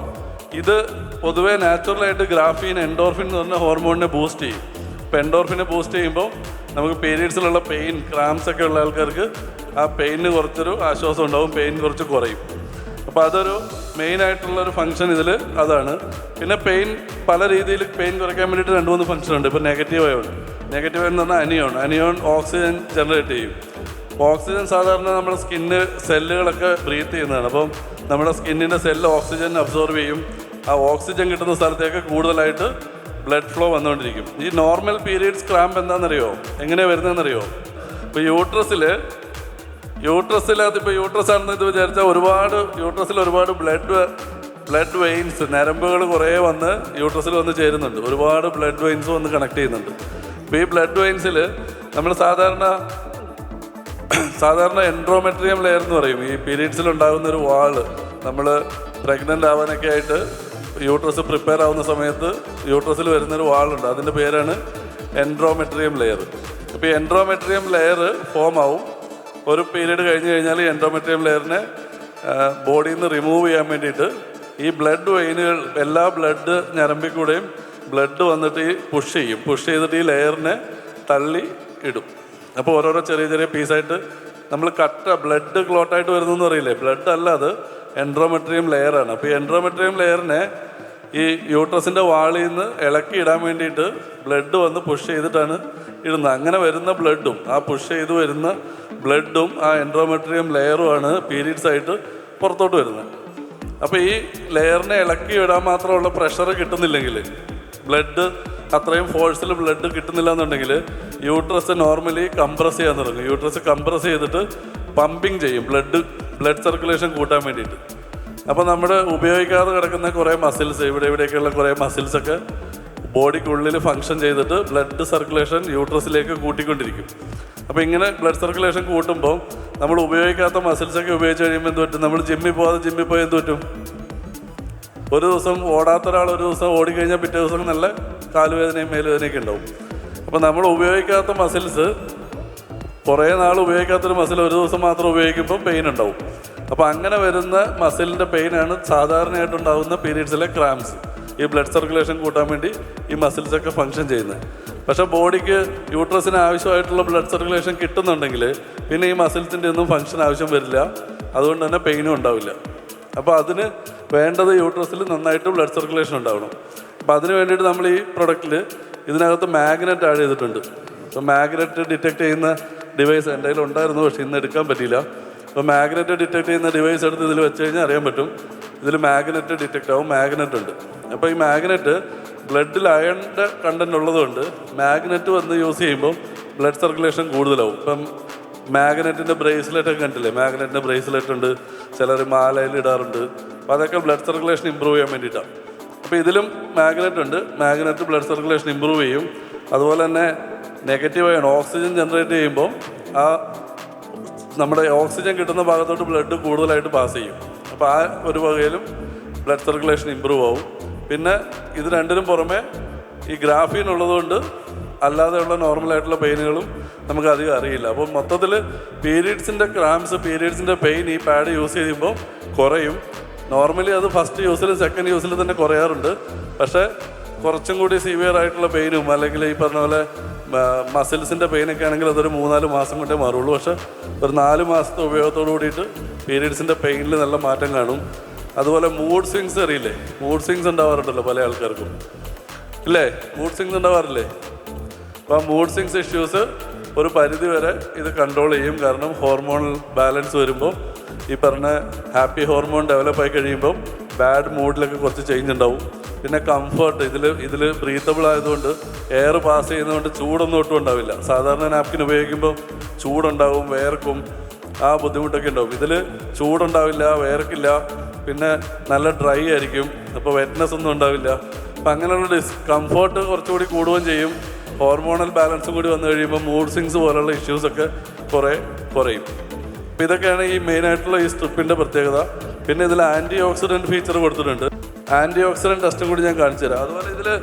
ഇത് പൊതുവേ നാച്ചുറലായിട്ട് ഗ്രാഫീൻ എൻഡോർഫിൻ എന്ന് പറഞ്ഞ ഹോർമോണിനെ ബൂസ്റ്റ് ചെയ്യും. ഇപ്പോൾ എൻഡോർഫിനെ ബൂസ്റ്റ് ചെയ്യുമ്പോൾ നമുക്ക് പീരീഡ്സിലുള്ള പെയിൻ, ക്രാംസ് ഒക്കെ ഉള്ള ആൾക്കാർക്ക് ആ പെയിന് കുറച്ചൊരു ആശ്വാസം ഉണ്ടാവും, പെയിൻ കുറച്ച് കുറയും. അപ്പോൾ അതൊരു മെയിനായിട്ടുള്ളൊരു ഫങ്ഷൻ ഇതിൽ അതാണ്. പിന്നെ പെയിൻ പല രീതിയിൽ പെയിൻ കുറയ്ക്കാൻ വേണ്ടിയിട്ട് 2-3 ഫങ്ഷൻ ഉണ്ട്. ഇപ്പോൾ നെഗറ്റീവ് അയോൺ എന്ന് പറഞ്ഞാൽ അനിയോൺ ഓക്സിജൻ ജനറേറ്റ് ചെയ്യും. ഓക്സിജൻ സാധാരണ നമ്മുടെ സ്കിന്ന് സെല്ലുകളൊക്കെ ബ്രീത്ത് ചെയ്യുന്നതാണ്. അപ്പം നമ്മുടെ സ്കിന്നിൻ്റെ സെല്ല് ഓക്സിജൻ അബ്സോർവ് ചെയ്യും. ആ ഓക്സിജൻ കിട്ടുന്ന സ്ഥലത്തേക്ക് കൂടുതലായിട്ട് ബ്ലഡ് ഫ്ലോ വന്നുകൊണ്ടിരിക്കും. ഈ നോർമൽ പീരീഡ്സ് ക്രാമ്പ് എന്താണെന്നറിയോ? എങ്ങനെയാണ് വരുന്നതെന്നറിയോ? ഇപ്പോൾ യൂട്രസിനകത്ത് ഇപ്പോൾ യൂട്രസ് ആണെന്ന് ഇത് വിചാരിച്ചാൽ യൂട്രസിൽ ഒരുപാട് ബ്ലഡ് വെയിൻസ്, നരമ്പുകൾ കുറേ വന്ന് യൂട്രസിൽ വന്ന് ചേരുന്നുണ്ട്. ഒരുപാട് ബ്ലഡ് വെയിൻസ് വന്ന് കണക്ട് ചെയ്യുന്നുണ്ട്. അപ്പോൾ ഈ ബ്ലഡ് വെയിൻസിൽ നമ്മൾ സാധാരണ എൻഡോമെട്രിയം ലെയർ എന്ന് പറയും. ഈ പീരീഡ്സിൽ ഉണ്ടാകുന്ന ഒരു വാള്, നമ്മൾ പ്രഗ്നൻ്റ് ആവാനൊക്കെ ആയിട്ട് യൂട്രസ് പ്രിപ്പയർ ആവുന്ന സമയത്ത് യൂട്രസിൽ വരുന്നൊരു വാളുണ്ട്. അതിൻ്റെ പേരാണ് എൻഡോമെട്രിയം ലെയർ. അപ്പോൾ ഈ എൻഡോമെട്രിയം ലെയർ ഫോം ആവും. ഒരു പീരീഡ് കഴിഞ്ഞ് കഴിഞ്ഞാൽ ഈ എൻഡോമെട്രിയം ലെയറിനെ ബോഡിയിൽ നിന്ന് റിമൂവ് ചെയ്യാൻ വേണ്ടിയിട്ട് ഈ ബ്ലഡ് വെയിനുകൾ, എല്ലാ ബ്ലഡ് ഞരമ്പിൽ കൂടെയും ബ്ലഡ് വന്നിട്ട് പുഷ് ചെയ്തിട്ട് ഈ ലെയറിനെ തള്ളി ഇടും. അപ്പോൾ ഓരോരോ ചെറിയ ചെറിയ പീസായിട്ട് നമ്മൾ ബ്ലഡ് ക്ലോട്ടായിട്ട് വരുന്നതെന്ന് പറയില്ലേ, ബ്ലഡ് അല്ല, അത് എൻഡോമെട്രിയം ലെയറാണ്. അപ്പോൾ ഈ എൻഡോമെട്രിയം ലെയറിനെ ഈ യൂട്രസിൻ്റെ വാളിൽ നിന്ന് ഇളക്കി ഇടാൻ വേണ്ടിയിട്ട് ബ്ലഡ് വന്ന് പുഷ് ചെയ്തിട്ടാണ് ഇടുന്നത്. അങ്ങനെ വരുന്ന ബ്ലഡും, ആ പുഷ് ചെയ്ത് വരുന്ന ബ്ലഡും ആ എൻഡോമെട്രിയം ലെയറുമാണ് പീരീഡ്സ് ആയിട്ട് പുറത്തോട്ട് വരുന്നത്. അപ്പോൾ ഈ ലെയറിനെ ഇളക്കി ഇടാൻ മാത്രമുള്ള പ്രഷർ കിട്ടുന്നില്ലെങ്കിൽ, ബ്ലഡ് അത്രയും ഫോഴ്സിൽ ബ്ലഡ് കിട്ടുന്നില്ല എന്നുണ്ടെങ്കിൽ യൂട്രസ് നോർമലി കംപ്രസ് ചെയ്യാൻ തുടങ്ങും. യൂട്രസ് കംപ്രസ് ചെയ്തിട്ട് പമ്പിങ് ചെയ്യും ബ്ലഡ് സർക്കുലേഷൻ കൂട്ടാൻ വേണ്ടിയിട്ട്. അപ്പോൾ നമ്മുടെ ഉപയോഗിക്കാതെ കിടക്കുന്ന കുറേ മസിൽസ്, ഇവിടെയൊക്കെയുള്ള കുറേ മസിൽസൊക്കെ ബോഡിക്കുള്ളിൽ ഫങ്ഷൻ ചെയ്തിട്ട് ബ്ലഡ് സർക്കുലേഷൻ യൂട്രസിലേക്ക് കൂട്ടിക്കൊണ്ടിരിക്കും. അപ്പോൾ ഇങ്ങനെ ബ്ലഡ് സർക്കുലേഷൻ കൂട്ടുമ്പോൾ നമ്മൾ ഉപയോഗിക്കാത്ത മസിൽസൊക്കെ ഉപയോഗിച്ച് കഴിയുമ്പോൾ എന്ത് പറ്റും? നമ്മൾ ജിമ്മിൽ പോയി എന്ത് പറ്റും? ഒരു ദിവസം ഓടാത്ത ഒരാൾ ഒരു ദിവസം ഓടിക്കഴിഞ്ഞാൽ പിറ്റേ ദിവസം നല്ല കാലുവേദനയും മേലുവേദനയൊക്കെ ഉണ്ടാവും. അപ്പോൾ നമ്മൾ ഉപയോഗിക്കാത്ത മസിൽസ്, കുറേ നാൾ ഉപയോഗിക്കാത്തൊരു മസിൽ ഒരു ദിവസം മാത്രം ഉപയോഗിക്കുമ്പോൾ പെയിൻ ഉണ്ടാവും. അപ്പോൾ അങ്ങനെ വരുന്ന മസിലിൻ്റെ പെയിനാണ് സാധാരണയായിട്ടുണ്ടാകുന്ന പീരീഡ്സിലെ ക്രാംസ്. ഈ ബ്ലഡ് സർക്കുലേഷൻ കൂട്ടാൻ വേണ്ടി ഈ മസിൽസൊക്കെ ഫങ്ഷൻ ചെയ്യുന്നത്. പക്ഷേ ബോഡിക്ക് യൂട്രസിന് ആവശ്യമായിട്ടുള്ള ബ്ലഡ് സർക്കുലേഷൻ കിട്ടുന്നുണ്ടെങ്കിൽ പിന്നെ ഈ മസിൽസിൻ്റെ ഒന്നും ഫങ്ഷൻ ആവശ്യം വരില്ല. അതുകൊണ്ട് തന്നെ പെയിനും ഉണ്ടാവില്ല. അപ്പോൾ അതിന് വേണ്ടത് യൂട്രസിൽ നന്നായിട്ട് ബ്ലഡ് സർക്കുലേഷൻ ഉണ്ടാവണം. അപ്പോൾ അതിന് വേണ്ടിയിട്ട് നമ്മൾ ഈ പ്രൊഡക്റ്റിൽ ഇതിനകത്ത് മാഗ്നറ്റ് ആഡ് ചെയ്തിട്ടുണ്ട്. അപ്പോൾ മാഗ്നറ്റ് ഡിറ്റക്ട് ചെയ്യുന്ന ഡിവൈസ് എൻ്റെ കയ്യിൽ ഉണ്ടായിരുന്നു, പക്ഷേ ഇന്ന് എടുക്കാൻ പറ്റിയില്ല. അപ്പോൾ മാഗ്നറ്റ് ഡിറ്റക്ട് ചെയ്യുന്ന ഡിവൈസ് എടുത്ത് ഇതിൽ വെച്ച് കഴിഞ്ഞാൽ അറിയാൻ പറ്റും. ഇതിൽ മാഗ്നറ്റ് ഡിറ്റക്ട് ആവും. മാഗ്നറ്റ് ഉണ്ട്. അപ്പോൾ ഈ മാഗ്നറ്റ് ബ്ലഡിൽ അയണിൻ്റെ കണ്ടൻറ്റ് ഉള്ളതുകൊണ്ട് മാഗ്നറ്റ് വന്ന് യൂസ് ചെയ്യുമ്പോൾ ബ്ലഡ് സർക്കുലേഷൻ കൂടുതലാവും. ഇപ്പം മാഗ്നറ്റിൻ്റെ ബ്രേസ്ലെറ്റൊക്കെ കണ്ടില്ലേ? മാഗ്നറ്റിൻ്റെ ബ്രേസ്ലെറ്റ് ഉണ്ട്, ചിലർ മാലയിൽ ഇടാറുണ്ട്. അപ്പോൾ അതൊക്കെ ബ്ലഡ് സർക്കുലേഷൻ ഇമ്പ്രൂവ് ചെയ്യാൻ വേണ്ടിയിട്ടാണ്. അപ്പോൾ ഇതിലും മാഗ്നറ്റ് ഉണ്ട്. മാഗ്നറ്റ് ബ്ലഡ് സർക്കുലേഷൻ ഇമ്പ്രൂവ് ചെയ്യും. അതുപോലെ തന്നെ നെഗറ്റീവ് അയൺ ഓക്സിജൻ ജനറേറ്റ് ചെയ്യുമ്പോൾ ആ നമ്മുടെ ഓക്സിജൻ കിട്ടുന്ന ഭാഗത്തോട്ട് ബ്ലഡ് കൂടുതലായിട്ട് പാസ് ചെയ്യും. അപ്പോൾ ആ ഒരു വകയിലും ബ്ലഡ് സർക്കുലേഷൻ ഇമ്പ്രൂവ് ആവും. പിന്നെ ഇത് രണ്ടിനും പുറമെ ഈ ഗ്രാഫീൻ ഉള്ളതുകൊണ്ട് അല്ലാതെയുള്ള നോർമലായിട്ടുള്ള പെയിനുകളും നമുക്ക് അധികം അറിയില്ല. അപ്പോൾ മൊത്തത്തിൽ പീരീഡ്സിൻ്റെ ക്രാംസ്, പീരീഡ്സിൻ്റെ പെയിൻ ഈ പാഡ് യൂസ് ചെയ്യുമ്പോൾ കുറയും. നോർമലി അത് ഫസ്റ്റ് യൂസിൽ സെക്കൻഡ് യൂസിൽ തന്നെ കുറയാറുണ്ട്. പക്ഷേ കുറച്ചും കൂടി സിവിയർ ആയിട്ടുള്ള പെയിനും അല്ലെങ്കിൽ ഈ പറഞ്ഞ പോലെ മസിൽസിൻ്റെ പെയിനൊക്കെ ആണെങ്കിൽ അതൊരു 3-4 മാസം കൊണ്ടേ മാറുള്ളൂ. പക്ഷേ ഒരു 4 മാസത്തെ ഉപയോഗത്തോടു കൂടിയിട്ട് പീരീഡ്സിൻ്റെ പെയിനിൽ നല്ല മാറ്റം കാണും. അതുപോലെ മൂഡ് സ്വിങ്സ് അറിയില്ലേ? മൂഡ് സ്വിങ്സ് ഉണ്ടാവാറുണ്ടല്ലോ പല ആൾക്കാർക്കും, ഇല്ലേ? മൂഡ് സ്വിങ്സ് ഉണ്ടാവാറില്ലേ? അപ്പോൾ ആ മൂഡ് സ്വിങ്സ് ഇഷ്യൂസ് ഒരു പരിധി വരെ ഇത് കൺട്രോൾ ചെയ്യും. കാരണം ഹോർമോണൽ ബാലൻസ് വരുമ്പോൾ ഈ പറഞ്ഞ ഹാപ്പി ഹോർമോൺ ഡെവലപ്പ് ആയി കഴിയുമ്പം ബാഡ് മൂഡിലൊക്കെ കുറച്ച് ചേഞ്ച് ഉണ്ടാവും. പിന്നെ കംഫർട്ട്, ഇതിൽ ബ്രീത്തബിൾ ആയതുകൊണ്ട് എയർ പാസ് ചെയ്യുന്നതുകൊണ്ട് ചൂടൊന്നും ഒട്ടും ഉണ്ടാവില്ല. സാധാരണ നാപ്കിൻ ഉപയോഗിക്കുമ്പോൾ ചൂടുണ്ടാവും, വേർക്കും, ആ ബുദ്ധിമുട്ടൊക്കെ ഉണ്ടാവും. ഇതിൽ ചൂടുണ്ടാവില്ല, വേർക്കില്ല, പിന്നെ നല്ല ഡ്രൈ ആയിരിക്കും, അപ്പോൾ വെറ്റ്നെസ് ഒന്നും ഉണ്ടാവില്ല. അപ്പം അങ്ങനെയുള്ള കംഫർട്ട് കുറച്ചുകൂടി കൂടുകയും ചെയ്യും. ഹോർമോണൽ ബാലൻസും കൂടി വന്നു കഴിയുമ്പോൾ മൂഡ് സ്വിങ്സ് പോലുള്ള ഇഷ്യൂസൊക്കെ കുറയും. അപ്പോൾ ഇതൊക്കെയാണ് ഈ മെയിനായിട്ടുള്ള ഈ സ്ട്രിപ്പിൻ്റെ പ്രത്യേകത. പിന്നെ ഇതിൽ ആൻറ്റി ഓക്സിഡൻറ്റ് ഫീച്ചർ കൊടുത്തിട്ടുണ്ട്. ആൻറ്റി ഓക്സിഡൻറ്റ് ടെസ്റ്റും കൂടി ഞാൻ കാണിച്ചു തരാം. അതുപോലെ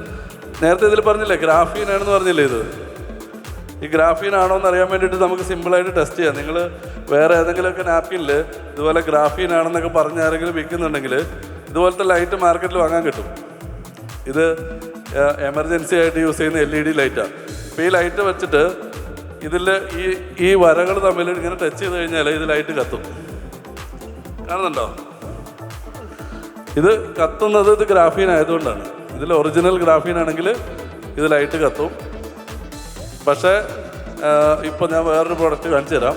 നേരത്തെ ഇതിൽ പറഞ്ഞില്ലേ ഗ്രാഫീൻ ആണെന്ന് പറഞ്ഞില്ലേ? ഈ ഗ്രാഫീൻ ആണോ എന്ന് അറിയാൻ വേണ്ടിയിട്ട് നമുക്ക് സിമ്പിളായിട്ട് ടെസ്റ്റ് ചെയ്യാം. നിങ്ങൾ വേറെ ഏതെങ്കിലുമൊക്കെ നാപ്കിനിൽ ഇതുപോലെ ഗ്രാഫീൻ ആണെന്നൊക്കെ പറഞ്ഞ് ആരെങ്കിലും വിൽക്കുന്നുണ്ടെങ്കിൽ ഇതുപോലത്തെ ലൈറ്റ് മാർക്കറ്റിൽ വാങ്ങാൻ കിട്ടും. ഇത് എമർജൻസി ആയിട്ട് യൂസ് ചെയ്യുന്ന LED ലൈറ്റാണ്. അപ്പോൾ ഈ ലൈറ്റ് വെച്ചിട്ട് ഇതിൽ ഈ വരകൾ തമ്മിൽ ഇങ്ങനെ ടച്ച് ചെയ്ത് കഴിഞ്ഞാൽ ഇത് ലൈറ്റ് കത്തും. കാണുന്നുണ്ടോ? ഇത് കത്തുന്നത് ഇത് ഗ്രാഫീൻ ആയതുകൊണ്ടാണ്. ഇതിൽ ഒറിജിനൽ ഗ്രാഫീൻ ആണെങ്കിൽ ഇത് ലൈറ്റ് കത്തും. പക്ഷേ ഇപ്പോൾ ഞാൻ വേറൊരു പ്രോഡക്റ്റ് കാണിച്ചു തരാം.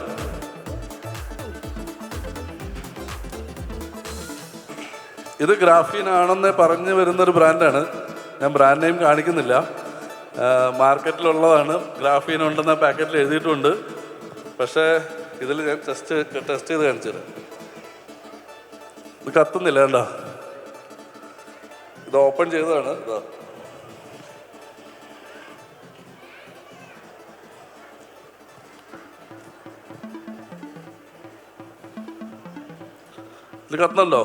ഇത് ഗ്രാഫീൻ ആണെന്ന് പറഞ്ഞു വരുന്നൊരു ബ്രാൻഡാണ്. ഞാൻ ബ്രാൻഡ് നെയിം കാണിക്കുന്നില്ല. മാർക്കറ്റിലുള്ളതാണ്. ഗ്രാഫീൻ ഉണ്ടെന്ന പാക്കറ്റിൽ എഴുതിയിട്ടുണ്ട്. പക്ഷേ ഇതിൽ ഞാൻ ടെസ്റ്റ് ചെയ്ത് കാണിച്ചു തരാം. ഇത് കത്തുന്നില്ല, കണ്ടോ? ഇത് ഓപ്പൺ ചെയ്തതാണ്. ഇതാ, ഇത് കത്തുന്നുണ്ടോ?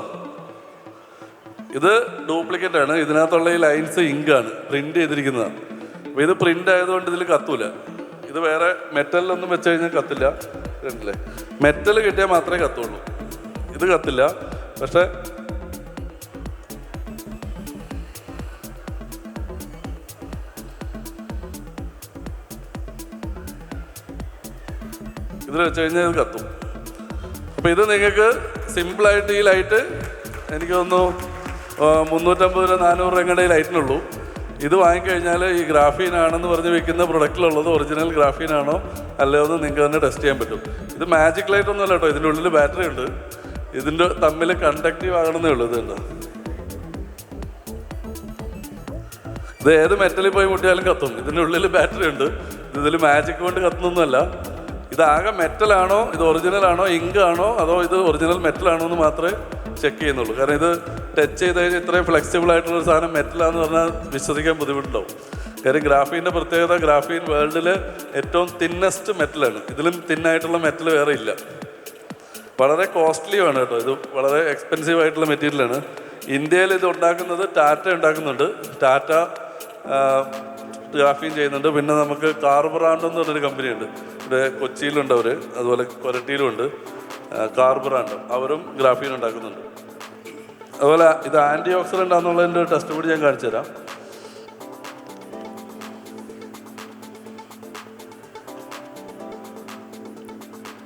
ഇത് ഡ്യൂപ്ലിക്കേറ്റ് ആണ്. ഇതിനകത്തുള്ള ഈ ലൈൻസ് ഇങ്കാണ്, പ്രിന്റ് ചെയ്തിരിക്കുന്നതാണ്. അപ്പോൾ ഇത് പ്രിന്റ് ആയതുകൊണ്ട് ഇതിൽ കത്തൂല. ഇത് വേറെ മെറ്റലിലൊന്നും വെച്ച് കഴിഞ്ഞാൽ കത്തില്ല. കണ്ടില്ലേ? മെറ്റൽ കിട്ടിയാൽ മാത്രമേ കത്തുള്ളൂ. ഇത് കത്തില്ല. പക്ഷെ ഇതിൽ വെച്ച് കഴിഞ്ഞാൽ ഇത് കത്തും. അപ്പോൾ ഇത് നിങ്ങൾക്ക് സിമ്പിളായിട്ട് ഈ ലൈറ്റ് എനിക്ക് തോന്നുന്നു 350-400 രൂപയുടെ ഈ ലൈറ്റിനുള്ളൂ. ഇത് വാങ്ങിക്കഴിഞ്ഞാൽ ഈ ഗ്രാഫീൻ ആണെന്ന് പറഞ്ഞ് വിൽക്കുന്ന പ്രൊഡക്റ്റിലുള്ളത് ഒറിജിനൽ ഗ്രാഫീൻ ആണോ അല്ലയോ എന്ന് നിങ്ങൾക്ക് തന്നെ ടെസ്റ്റ് ചെയ്യാൻ പറ്റും. ഇത് മാജിക് ലൈറ്റ് ഒന്നുമല്ല കേട്ടോ. ഇതിൻ്റെ ഉള്ളിൽ ബാറ്ററി ഉണ്ട്. ഇതിൻ്റെ തമ്മിൽ കണ്ടക്റ്റീവ് ആകണമെന്നേ ഉള്ളൂ. ഇതുണ്ടോ? ഇത് ഏത് മെറ്റലിൽ പോയി മുട്ടിയാലും കത്തും. ഇതിൻ്റെ ഉള്ളിൽ ബാറ്ററി ഉണ്ട്. ഇതിൽ മാജിക് കൊണ്ട് കത്തുന്നൊന്നുമല്ല. ഇതാകെ മെറ്റലാണോ, ഇത് ഒറിജിനൽ ആണോ, ഇങ്ക് ആണോ, അതോ ഇത് ഒറിജിനൽ മെറ്റലാണോ എന്ന് മാത്രമേ ചെക്ക് ചെയ്യുന്നുള്ളൂ. കാരണം ഇത് ടച്ച് ചെയ്ത് കഴിഞ്ഞാൽ ഇത്രയും ഫ്ലെക്സിബിൾ ആയിട്ടുള്ളൊരു സാധനം മെറ്റലാന്ന് പറഞ്ഞാൽ വിശ്വസിക്കാൻ ബുദ്ധിമുട്ടുണ്ടാവും. കാര്യം ഗ്രാഫീൻ്റെ പ്രത്യേകത, ഗ്രാഫീൻ വേൾഡിൽ ഏറ്റവും തിന്നസ്റ്റ് മെറ്റലാണ്. ഇതിലും തിന്നായിട്ടുള്ള മെറ്റൽ വേറെ ഇല്ല. വളരെ കോസ്റ്റ്ലിയാണ് കേട്ടോ. ഇത് വളരെ എക്സ്പെൻസീവ് ആയിട്ടുള്ള മെറ്റീരിയലാണ്. ഇന്ത്യയിൽ ഇത് ഉണ്ടാക്കുന്നത് ടാറ്റ ഉണ്ടാക്കുന്നുണ്ട്. ടാറ്റ ഗ്രാഫീൻ ചെയ്യുന്നുണ്ട്. പിന്നെ നമുക്ക് കാർബറാണ്ട് എന്ന് പറഞ്ഞൊരു കമ്പനിയുണ്ട്. ഇവിടെ കൊച്ചിയിലുണ്ട് അവർ, അതുപോലെ കൊരട്ടിയിലുണ്ട്. കാർബറാണ്ട് അവരും ഗ്രാഫീൻ ഉണ്ടാക്കുന്നുണ്ട്. അതുപോലെ ഇത് ആൻറ്റി ഓക്സിഡൻ്റ് ആണെന്നുള്ളതിൻ്റെ ടെസ്റ്റ് കൂടി ഞാൻ കാണിച്ചു തരാം.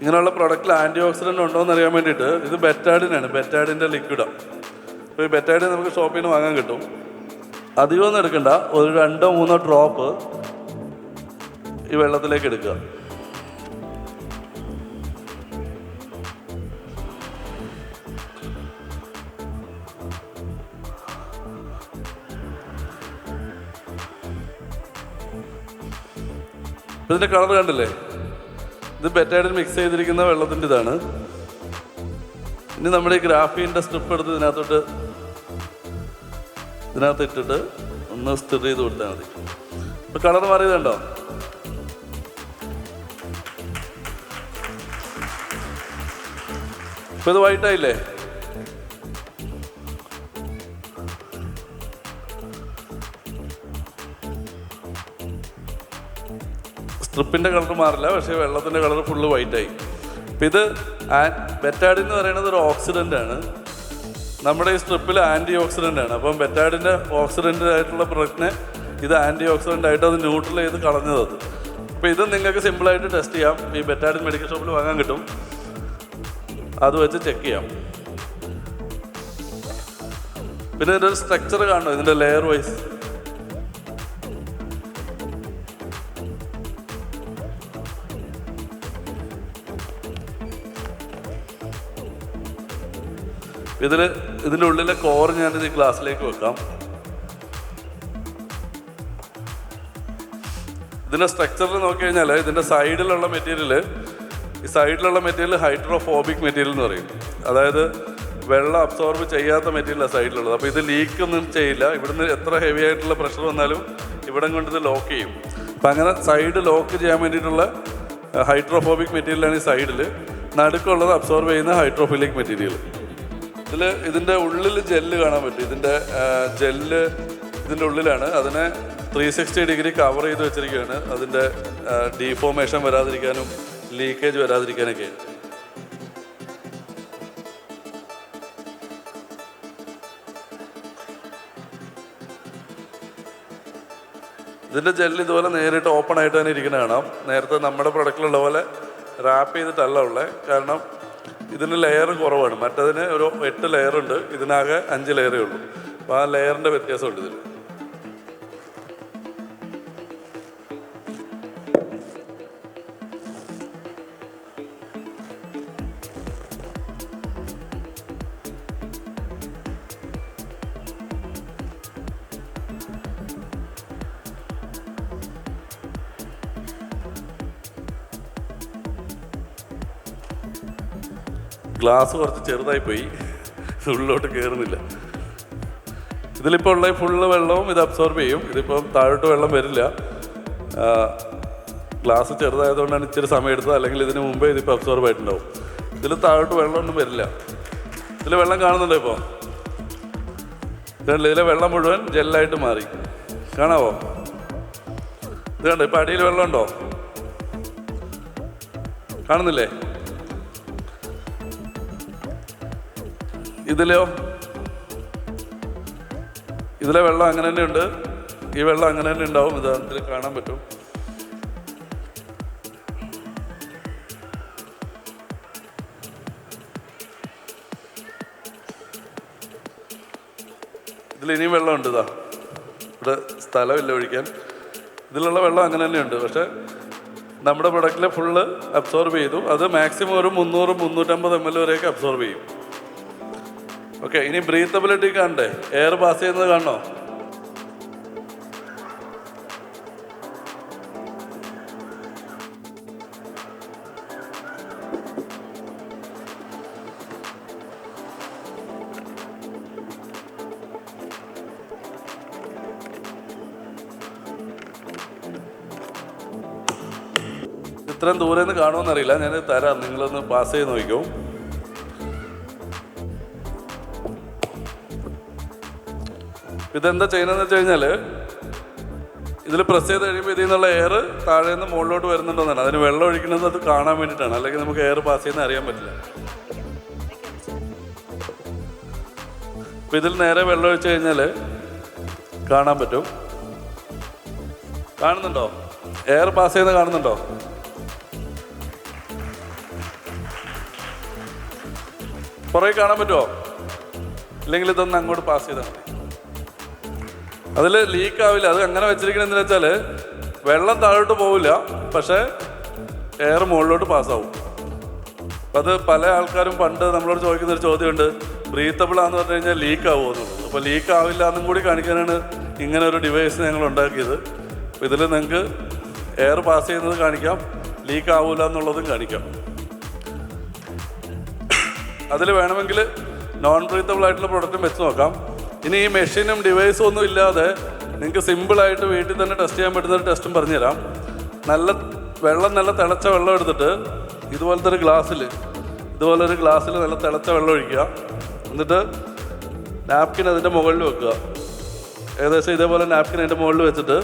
ഇങ്ങനെയുള്ള പ്രൊഡക്റ്റിൽ ആൻറ്റി ഓക്സിഡൻ്റ് ഉണ്ടോ എന്ന് അറിയാൻ വേണ്ടിയിട്ട് ഇത് ബെറ്റാഡിനാണ്, ബെറ്റാഡിൻ്റെ ലിക്വിഡാണ്. അപ്പോൾ ഈ ബെറ്റാഡിൻ നമുക്ക് ഷോപ്പിൽ നിന്ന് വാങ്ങാൻ കിട്ടും. അധികമൊന്നും എടുക്കണ്ട, ഒരു 2-3 ഡ്രോപ്പ് ഈ വെള്ളത്തിലേക്ക് എടുക്കുക. ഇതിൻ്റെ കളർ കണ്ടില്ലേ? ഇത് ബെറ്റാഡിൻ മിക്സ് ചെയ്തിരിക്കുന്ന വെള്ളത്തിൻ്റെ ഇതാണ്. ഇനി നമ്മുടെ ഈ ഗ്രാഫീൻ്റെ സ്ട്രിപ്പ് എടുത്ത് ഇതിനകത്ത് ഇട്ടിട്ട് ഒന്ന് സ്റ്റിർ ചെയ്ത് കൊടുത്താൽ മതി. ഇപ്പം കളർ മാറിയതുണ്ടോ? ഇപ്പം ഇത് വൈറ്റായില്ലേ? സ്ട്രിപ്പിൻ്റെ കളർ മാറില്ല, പക്ഷേ വെള്ളത്തിൻ്റെ കളർ ഫുള്ള് വൈറ്റായി. അപ്പം ഇത് ബെറ്റാഡിൻ എന്ന് പറയുന്നത് ഒരു ഓക്സിഡൻ്റ് ആണ്. നമ്മുടെ ഈ സ്ട്രിപ്പിൽ ആൻറ്റി ഓക്സിഡൻ്റ് ആണ്. അപ്പം ബെറ്റാഡിൻ്റെ ഓക്സിഡൻ്റ് ആയിട്ടുള്ള പ്രൊഡക്റ്റിനെ ഇത് ആൻറ്റി ഓക്സിഡൻ്റ് ആയിട്ട് അത് ന്യൂട്രൽ ചെയ്ത് കളഞ്ഞത്. അപ്പോൾ ഇത് നിങ്ങൾക്ക് സിമ്പിളായിട്ട് ടെസ്റ്റ് ചെയ്യാം. ഈ ബെറ്റാഡിൻ മെഡിക്കൽ ഷോപ്പിൽ വാങ്ങാൻ കിട്ടും. അത് വെച്ച് ചെക്ക് ചെയ്യാം. പിന്നെ ഇതിൻ്റെ ഒരു സ്ട്രക്ചർ കാണും, ഇതിൻ്റെ ലെയർ വൈസ്. ഇതിൻ്റെ ഉള്ളിലെ കോർ ഞാനിത് ഈ ഗ്ലാസ്സിലേക്ക് വെക്കാം. ഇതിൻ്റെ സ്ട്രക്ചറിൽ നോക്കിക്കഴിഞ്ഞാൽ ഇതിൻ്റെ സൈഡിലുള്ള മെറ്റീരിയൽ, ഈ സൈഡിലുള്ള മെറ്റീരിയൽ ഹൈഡ്രോഫോബിക് മെറ്റീരിയൽ എന്ന് പറയും. അതായത് വെള്ളം അബ്സോർബ് ചെയ്യാത്ത മെറ്റീരിയലാണ് സൈഡിലുള്ളത്. അപ്പോൾ ഇത് ലീക്കൊന്നും ചെയ്യില്ല. ഇവിടുന്ന് എത്ര ഹെവി ആയിട്ടുള്ള പ്രഷർ വന്നാലും ഇവിടം കൊണ്ട് ഇത് ലോക്ക് ചെയ്യും. അപ്പം അങ്ങനെ സൈഡ് ലോക്ക് ചെയ്യാൻ വേണ്ടിയിട്ടുള്ള ഹൈഡ്രോഫോബിക് മെറ്റീരിയലാണ് ഈ സൈഡിൽ. നടുക്കുള്ളത് അബ്സോർബ് ചെയ്യുന്ന ഹൈഡ്രോഫിലിക് മെറ്റീരിയൽ. ഇതിൻ്റെ ഉള്ളിൽ ജെല്ല് കാണാൻ പറ്റും. ഇതിൻ്റെ ജെല്ല് ഇതിൻ്റെ ഉള്ളിലാണ്. അതിനെ 360 ഡിഗ്രി കവർ ചെയ്ത് വെച്ചിരിക്കുകയാണ്. അതിൻ്റെ ഡീഫോമേഷൻ വരാതിരിക്കാനും ലീക്കേജ് വരാതിരിക്കാനൊക്കെ. ഇതിൻ്റെ ജെല്ല് ഇതുപോലെ നേരിട്ട് ഓപ്പൺ ആയിട്ട് തന്നെ ഇരിക്കുന്ന കാണാം. നേരത്തെ നമ്മുടെ പ്രൊഡക്റ്റിലുള്ള പോലെ റാപ്പ് ചെയ്തിട്ടല്ല ഉള്ളത്. കാരണം ഇതിന് ലെയർ കുറവാണ്. മറ്റതിന് ഒരു 8 ലെയറുണ്ട്, ഇതിനാകെ 5 ലെയറേ ഉള്ളൂ. അപ്പോൾ ആ ലെയറിൻ്റെ വ്യത്യാസമുണ്ട് ഇതിൽ. ഗ്ലാസ് കുറച്ച് ചെറുതായി പോയി, ഉള്ളിലോട്ട് കയറുന്നില്ല. ഇതിലിപ്പോൾ ഉള്ള ഫുള്ള് വെള്ളവും ഇത് അബ്സോർബ് ചെയ്യും. ഇതിപ്പം താഴോട്ട് വെള്ളം വരില്ല. ഗ്ലാസ് ചെറുതായതുകൊണ്ടാണ് ഇച്ചിരി സമയം എടുത്തത്. അല്ലെങ്കിൽ ഇതിന് മുമ്പേ ഇതിപ്പോൾ അബ്സോർബ് ആയിട്ടുണ്ടാവും. ഇതിൽ താഴോട്ട് വെള്ളമൊന്നും വരില്ല. ഇതിൽ വെള്ളം കാണുന്നുണ്ടോ? ഇപ്പോൾ ഇതുണ്ട്. ഇതിലെ വെള്ളം മുഴുവൻ ജെല്ലായിട്ട് മാറി. കാണാവോ? ഇത് കണ്ടോ? ഇപ്പം അടിയിൽ വെള്ളമുണ്ടോ? കാണുന്നില്ലേ? ഇതിലെ വെള്ളം അങ്ങനെ തന്നെ ഉണ്ട്. ഈ വെള്ളം അങ്ങനെ തന്നെ ഉണ്ടാവും. ഇതിൽ കാണാൻ പറ്റും. ഇതിലിനിയും വെള്ളമുണ്ട്. ഇതാ ഇവിടെ സ്ഥലമില്ല ഒഴിക്കാൻ. ഇതിലുള്ള വെള്ളം അങ്ങനെ തന്നെയുണ്ട്. പക്ഷെ നമ്മുടെ പ്രൊഡക്റ്റിലെ ഫുള്ള് അബ്സോർബ് ചെയ്തു. അത് മാക്സിമം ഒരു 300-350 ml വരെയൊക്കെ അബ്സോർബ് ചെയ്യും. ഓക്കെ, ഇനി ബ്രീത്തബിലിറ്റി കാണണ്ടേ? എയർ പാസ് ചെയ്യുന്നത് കാണണോ? ഇത്രയും ദൂരെ നിന്ന് കാണുമെന്നറിയില്ല. ഞാൻ തരാം, നിങ്ങളൊന്ന് പാസ് ചെയ്ത് നോക്കിക്കോ. ഇതെന്താ ചെയ്യുന്നതെന്ന് വെച്ച് കഴിഞ്ഞാൽ, ഇതിൽ പ്രസ് ചെയ്ത് കഴിയുമ്പോൾ ഇതിൽ നിന്നുള്ള എയർ താഴെ നിന്ന് മുകളിലോട്ട് വരുന്നുണ്ടെന്നാണ്. അതിന് വെള്ളം ഒഴിക്കുന്നത് അത് കാണാൻ വേണ്ടിയിട്ടാണ്. അല്ലെങ്കിൽ നമുക്ക് എയർ പാസ് ചെയ്യുന്ന അറിയാൻ പറ്റില്ല. അപ്പോൾ ഇതിൽ നേരെ വെള്ളം ഒഴിച്ച് കഴിഞ്ഞാൽ കാണാൻ പറ്റും. കാണുന്നുണ്ടോ? എയർ പാസ് ചെയ്യുന്നത് കാണുന്നുണ്ടോ? പുറകെ കാണാൻ പറ്റുമോ? ഇല്ലെങ്കിൽ ഇതൊന്ന് അങ്ങോട്ട് പാസ് ചെയ്താൽ മതി. അതിൽ ലീക്ക് ആവില്ല. അത് അങ്ങനെ വെച്ചിരിക്കണം എന്ന് വെച്ചാൽ വെള്ളം താഴോട്ട് പോവില്ല, പക്ഷേ എയർ മുകളിലോട്ട് പാസ്സാവും. അപ്പം അത് പല ആൾക്കാരും പണ്ട് നമ്മളോട് ചോദിക്കുന്നൊരു ചോദ്യമുണ്ട്, ബ്രീത്തബിൾ ആണെന്ന് പറഞ്ഞു കഴിഞ്ഞാൽ ലീക്ക് ആവുമോ എന്നുള്ളത്. അപ്പോൾ ലീക്ക് ആവില്ല എന്നും കൂടി കാണിക്കാനാണ് ഇങ്ങനെ ഒരു ഡിവൈസ് ഞങ്ങൾ ഉണ്ടാക്കിയത്. അപ്പോൾ ഇതിൽ നിങ്ങൾക്ക് എയർ പാസ് ചെയ്യുന്നത് കാണിക്കാം, ലീക്ക് ആവില്ല എന്നുള്ളതും കാണിക്കാം. അതിൽ വേണമെങ്കിൽ നോൺ ബ്രീത്തബിൾ ആയിട്ടുള്ള പ്രൊഡക്റ്റും വെച്ച് നോക്കാം. ഇനി ഈ മെഷീനും ഡിവൈസും ഒന്നും ഇല്ലാതെ നിങ്ങൾക്ക് സിമ്പിളായിട്ട് വീട്ടിൽ തന്നെ ടെസ്റ്റ് ചെയ്യാൻ പറ്റുന്ന ഒരു ടെസ്റ്റും പറഞ്ഞുതരാം. നല്ല തിളച്ച വെള്ളം എടുത്തിട്ട് ഇതുപോലൊരു ഗ്ലാസ്സിൽ നല്ല തിളച്ച വെള്ളം ഒഴിക്കുക. എന്നിട്ട് നാപ്കിൻ അതിൻ്റെ മുകളിൽ വെക്കുക. ഏകദേശം ഇതേപോലെ നാപ്കിൻ അതിൻ്റെ മുകളിൽ വെച്ചിട്ട്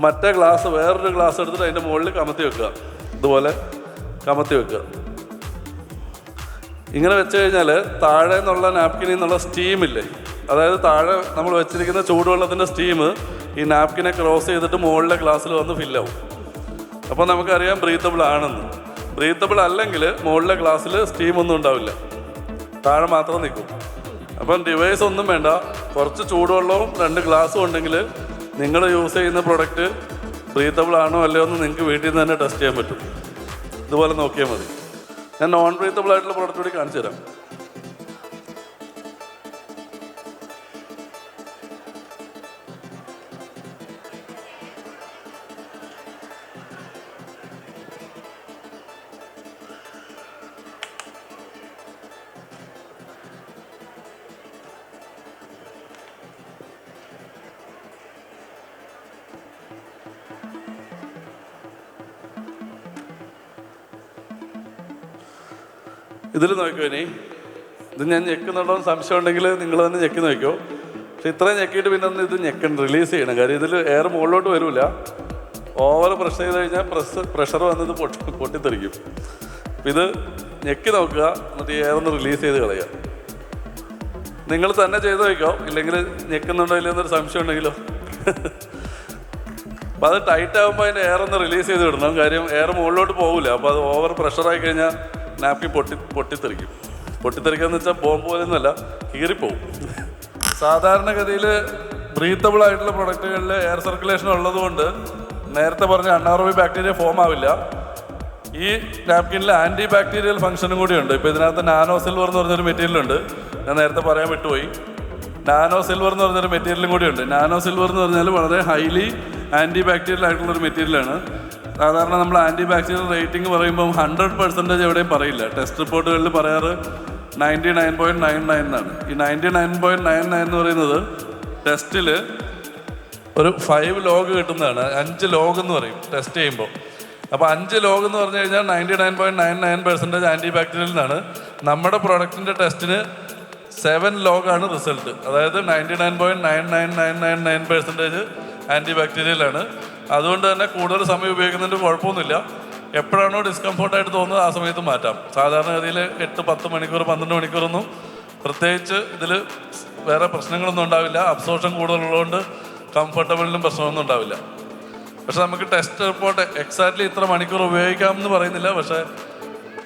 മറ്റേ ഗ്ലാസ് വേറൊരു ഗ്ലാസ് എടുത്തിട്ട് അതിൻ്റെ മുകളിൽ കമത്തി വെക്കുക. ഇതുപോലെ കമത്തി വെക്കുക. ഇങ്ങനെ വെച്ച് കഴിഞ്ഞാൽ താഴെ നിന്നുള്ള നാപ്കിനിൽ നിന്നുള്ള സ്റ്റീമില്ലേ, അതായത് താഴെ നമ്മൾ വെച്ചിരിക്കുന്ന ചൂടുവെള്ളത്തിൻ്റെ സ്റ്റീം ഈ നാപ്കിനെ ക്രോസ് ചെയ്തിട്ട് മുകളിലെ ഗ്ലാസ്സിൽ വന്ന് ഫില്ലാവും. അപ്പോൾ നമുക്കറിയാം ബ്രീത്തബിൾ ആണെന്ന്. ബ്രീത്തബിൾ അല്ലെങ്കിൽ മുകളിലെ ഗ്ലാസ്സിൽ സ്റ്റീമൊന്നും ഉണ്ടാവില്ല, താഴെ മാത്രം നിൽക്കും. അപ്പം ഡിവൈസ് ഒന്നും വേണ്ട, കുറച്ച് ചൂടുവെള്ളവും 2 ഗ്ലാസ്സും ഉണ്ടെങ്കിൽ നിങ്ങൾ യൂസ് ചെയ്യുന്ന പ്രൊഡക്റ്റ് ബ്രീത്തബിൾ ആണോ അല്ലയോ എന്ന് നിങ്ങൾക്ക് വീട്ടിൽ നിന്ന് തന്നെ ടെസ്റ്റ് ചെയ്യാൻ പറ്റും. ഇതുപോലെ നോക്കിയാൽ മതി. ഞാൻ നോൺ ബ്രീത്തബിൾ ആയിട്ടുള്ള പ്രൊഡക്റ്റ് കൂടി കാണിച്ചു തരാം. ഇതിൽ നോക്കിയോ, ഇനി ഇത് ഞാൻ ഞെക്കുന്നുണ്ടോ എന്ന് സംശയം ഉണ്ടെങ്കിൽ നിങ്ങൾ തന്നെ ഞെക്കി നോക്കിയോ. പക്ഷെ ഇത്രയും ഞെക്കിയിട്ട് പിന്നെ ഒന്ന് ഇത് റിലീസ് ചെയ്യണം. കാര്യം ഇതിൽ എയർ മുകളിലോട്ട് വരില്ല. ഓവർ പ്രഷർ ചെയ്ത് കഴിഞ്ഞാൽ പ്രഷർ വന്നത് പൊട്ടിത്തെറിക്കും. അപ്പം ഇത് ഞെക്കി നോക്കുക, എന്നിട്ട് ഈ എയർ ഒന്ന് റിലീസ് ചെയ്ത് കളയുക. നിങ്ങൾ തന്നെ ചെയ്ത് നോക്കിയോ, ഇല്ലെങ്കിൽ ഞെക്കുന്നുണ്ടോ ഇല്ലെന്നൊരു സംശയം ഉണ്ടെങ്കിലോ. അപ്പോൾ അത് ടൈറ്റ് ആകുമ്പോൾ അതിൻ്റെ എയർ ഒന്ന് റിലീസ് ചെയ്ത് വിടണം. കാര്യം എയർ മുകളിലോട്ട് പോകില്ല. അപ്പോൾ അത് ഓവർ പ്രഷറായി കഴിഞ്ഞാൽ നാപ്കിൻ പൊട്ടിത്തെറിക്കും. പൊട്ടിത്തെറിക്കാന്ന് വെച്ചാൽ ബോംബ് പോലെയൊന്നുമല്ല, കീറിപ്പോവും. സാധാരണഗതിയിൽ ബ്രീത്തബിൾ ആയിട്ടുള്ള പ്രൊഡക്റ്റുകളിൽ എയർ സർക്കുലേഷൻ ഉള്ളതുകൊണ്ട് നേരത്തെ പറഞ്ഞ അൺഎയറോബിക് ബാക്ടീരിയ ഫോം ആവില്ല. ഈ നാപ്കിനിൽ ആൻറ്റി ബാക്ടീരിയൽ ഫംഗ്ഷനും കൂടിയുണ്ട്. ഇപ്പോൾ ഇതിനകത്ത് നാനോ സിൽവർ എന്ന് പറഞ്ഞൊരു മെറ്റീരിയലുണ്ട്, ഞാൻ നേരത്തെ പറയാൻ വിട്ടുപോയി. നാനോ സിൽവർ എന്ന് പറഞ്ഞൊരു മെറ്റീരിയലും കൂടിയുണ്ട്. നാനോ സിൽവർ എന്ന് പറഞ്ഞാൽ വളരെ ഹൈലി ആൻറ്റി ബാക്ടീരിയൽ ആയിട്ടുള്ളൊരു മെറ്റീരിയലാണ്. സാധാരണ നമ്മൾ ആൻറ്റി ബാക്ടീരിയൽ റേറ്റിംഗ് പറയുമ്പം 100% എവിടെയും പറയില്ല. ടെസ്റ്റ് റിപ്പോർട്ടുകളിൽ പറയാറ് 99.99 എന്നാണ്. ഈ 99.99 എന്ന് പറയുന്നത് ടെസ്റ്റിൽ ഒരു 5 ലോഗ് കിട്ടുന്നതാണ്. 5 ലോഗ് എന്ന് പറയും ടെസ്റ്റ് ചെയ്യുമ്പോൾ. അപ്പോൾ 5 ലോഗ് എന്ന് പറഞ്ഞു കഴിഞ്ഞാൽ 99.99% ആൻറ്റി ബാക്ടീരിയൽ എന്നാണ്. നമ്മുടെ പ്രൊഡക്റ്റിൻ്റെ ടെസ്റ്റിന് 7 ലോഗാണ് റിസൾട്ട്. അതായത് 99.9999% ആൻറ്റി ബാക്ടീരിയലാണ്. അതുകൊണ്ട് തന്നെ കൂടുതൽ സമയം ഉപയോഗിക്കുന്നതിൻ്റെ കുഴപ്പമൊന്നുമില്ല. എപ്പോഴാണോ ഡിസ്കംഫോർട്ടായിട്ട് തോന്നുന്നത് ആ സമയത്ത് മാറ്റാം. സാധാരണഗതിയിൽ 8-10 മണിക്കൂർ 12 മണിക്കൂറൊന്നും പ്രത്യേകിച്ച് ഇതിൽ വേറെ പ്രശ്നങ്ങളൊന്നും ഉണ്ടാവില്ല. അബ്സോർഷൻ കൂടുതലുള്ളതുകൊണ്ട് കംഫർട്ടബിളിനും പ്രശ്നമൊന്നും ഉണ്ടാവില്ല. പക്ഷെ നമുക്ക് ടെസ്റ്റ് റിപ്പോർട്ട് എക്സാക്ട്ലി ഇത്ര മണിക്കൂർ ഉപയോഗിക്കാമെന്ന് പറയുന്നില്ല. പക്ഷേ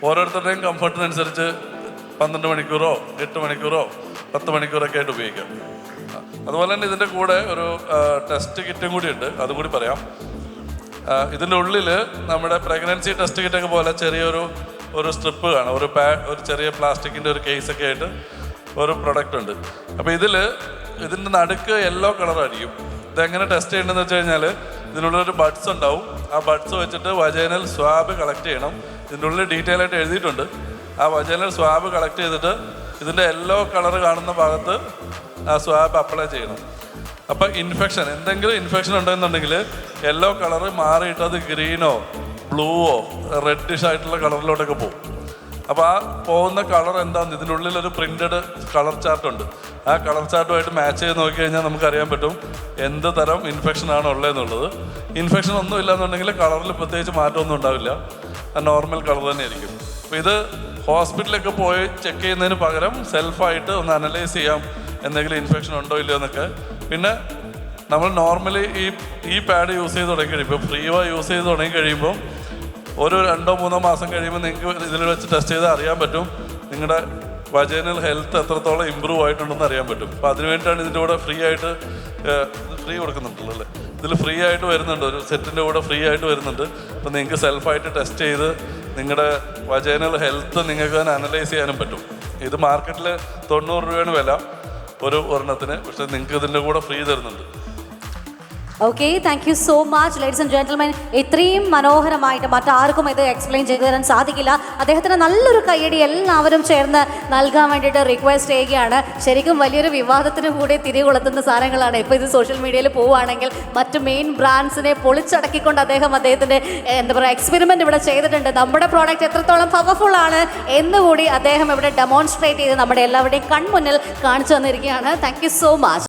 ഓരോരുത്തരുടെയും കംഫർട്ടിനനുസരിച്ച് 12 മണിക്കൂറോ 8 മണിക്കൂറോ 10 മണിക്കൂറൊക്കെ ആയിട്ട് ഉപയോഗിക്കാം. അതുപോലെ തന്നെ ഇതിൻ്റെ കൂടെ ഒരു ടെസ്റ്റ് കിറ്റും കൂടി ഉണ്ട്, അതും കൂടി പറയാം. ഇതിൻ്റെ ഉള്ളിൽ നമ്മുടെ പ്രഗ്നൻസി ടെസ്റ്റ് കിറ്റൊക്കെ പോലെ ചെറിയൊരു സ്ട്രിപ്പ് കാണാം. ഒരു ചെറിയ പ്ലാസ്റ്റിക്കിൻ്റെ ഒരു കേസൊക്കെ ആയിട്ട് ഒരു പ്രൊഡക്റ്റ് ഉണ്ട്. അപ്പോൾ ഇതിൻ്റെ നടുക്ക് യെല്ലോ കളറായിരിക്കും. ഇതെങ്ങനെ ടെസ്റ്റ് ചെയ്യേണ്ടതെന്ന് വെച്ച് കഴിഞ്ഞാൽ ഇതിനുള്ളൊരു ബഡ്സ് ഉണ്ടാവും. ആ ബഡ്സ് വെച്ചിട്ട് വജൈനൽ സ്വാബ് കളക്ട് ചെയ്യണം. ഇതിൻ്റെ ഉള്ളിൽ ഡീറ്റെയിൽ ആയിട്ട് എഴുതിയിട്ടുണ്ട്. ആ വജൈനൽ സ്വാബ് കളക്ട് ചെയ്തിട്ട് ഇതിൻ്റെ യെല്ലോ കളർ കാണുന്ന ഭാഗത്ത് ആ സ്വാബ് അപ്ലൈ ചെയ്യണം. അപ്പം എന്തെങ്കിലും ഇൻഫെക്ഷൻ ഉണ്ടെന്നുണ്ടെങ്കിൽ യെല്ലോ കളറ് മാറിയിട്ട് അത് ഗ്രീനോ ബ്ലൂവോ റെഡിഷ് ആയിട്ടുള്ള കളറിലോട്ടൊക്കെ പോകും. അപ്പോൾ ആ പോകുന്ന കളർ എന്താണെന്ന് ഇതിൻ്റെ ഉള്ളിലൊരു പ്രിൻറ്റഡ് കളർ ചാർട്ടുണ്ട്. ആ കളർ ചാർട്ടുമായിട്ട് മാച്ച് ചെയ്ത് നോക്കി കഴിഞ്ഞാൽ നമുക്കറിയാൻ പറ്റും എന്ത് തരം ഇൻഫെക്ഷനാണ് ഉള്ളതെന്നുള്ളത്. ഇൻഫെക്ഷൻ ഒന്നും ഇല്ലയെന്നുണ്ടെങ്കിൽ കളറിൽ പ്രത്യേകിച്ച് മാറ്റമൊന്നും ഉണ്ടാവില്ല, നോർമൽ കളർ തന്നെ ആയിരിക്കും. അപ്പോൾ ഇത് ഹോസ്പിറ്റലിലൊക്കെ പോയി ചെക്ക് ചെയ്യുന്നതിന് പകരം സെൽഫായിട്ട് ഒന്ന് അനലൈസ് ചെയ്യാം എന്തെങ്കിലും ഇൻഫെക്ഷൻ ഉണ്ടോ ഇല്ലയോ എന്നൊക്കെ. പിന്നെ നമ്മൾ നോർമലി ഈ പാഡ് യൂസ് ചെയ്ത് തുടങ്ങി കഴിയുമ്പോൾ ഫ്രീവായി യൂസ് ചെയ്ത് തുടങ്ങി കഴിയുമ്പോൾ ഒരു 2-3 മാസം കഴിയുമ്പോൾ നിങ്ങൾക്ക് ഇതിൽ വെച്ച് ടെസ്റ്റ് ചെയ്താൽ അറിയാൻ പറ്റും നിങ്ങളുടെ വജൈനൽ ഹെൽത്ത് എത്രത്തോളം ഇമ്പ്രൂവ് ആയിട്ടുണ്ടെന്ന് അറിയാൻ പറ്റും. അപ്പോൾ അതിനുവേണ്ടിയിട്ടാണ് ഇതിൻ്റെ കൂടെ ഫ്രീ കൊടുക്കുന്നുണ്ടല്ലോ അല്ലേ. ഇതിൽ ഫ്രീ ആയിട്ട് വരുന്നുണ്ട്, ഒരു സെറ്റിൻ്റെ കൂടെ ഫ്രീ ആയിട്ട് വരുന്നുണ്ട്. അപ്പോൾ നിങ്ങൾക്ക് സെൽഫായിട്ട് ടെസ്റ്റ് ചെയ്ത് നിങ്ങളുടെ വജൈനൽ ഹെൽത്ത് നിങ്ങൾക്ക് തന്നെ അനലൈസ് ചെയ്യാനും പറ്റും. ഇത് മാർക്കറ്റിൽ 90 രൂപയാണ് വില ഒരെണ്ണത്തിന്, പക്ഷെ നിങ്ങൾക്ക് ഇതിൻ്റെ കൂടെ ഫ്രീ തരുന്നുണ്ട്. Okay, thank you so much ladies and gentlemen. ഇത്രയും മനോഹരമായിട്ട് മറ്റാർക്കും ഇത് എക്സ്പ്ലെയിൻ ചെയ്തു തരാൻ സാധിക്കില്ല. അദ്ദേഹത്തിന് നല്ലൊരു കയ്യടി എല്ലാവരും ചേർന്ന് നൽകാൻ വേണ്ടിയിട്ട് റിക്വസ്റ്റ് ചെയ്യുകയാണ്. ശരിക്കും വലിയൊരു വിവാദത്തിന് കൂടി തിരികൊളുത്തുന്ന സാധനങ്ങളാണ്. ഇപ്പോൾ ഇത് സോഷ്യൽ മീഡിയയിൽ പോവുകയാണെങ്കിൽ മറ്റ് മെയിൻ ബ്രാൻഡ്സിനെ പൊളിച്ചടക്കിക്കൊണ്ട് അദ്ദേഹത്തിൻ്റെ എന്താ പറയുക എക്സ്പെരിമെൻ്റ് ഇവിടെ ചെയ്തിട്ടുണ്ട്. നമ്മുടെ പ്രോഡക്റ്റ് എത്രത്തോളം പവർഫുൾ ആണ് എന്നുകൂടി അദ്ദേഹം ഇവിടെ ഡെമോൺസ്ട്രേറ്റ് ചെയ്ത് നമ്മുടെ എല്ലാവരുടെയും കൺമുന്നിൽ കാണിച്ചു തന്നിരിക്കുകയാണ്. Thank you so much.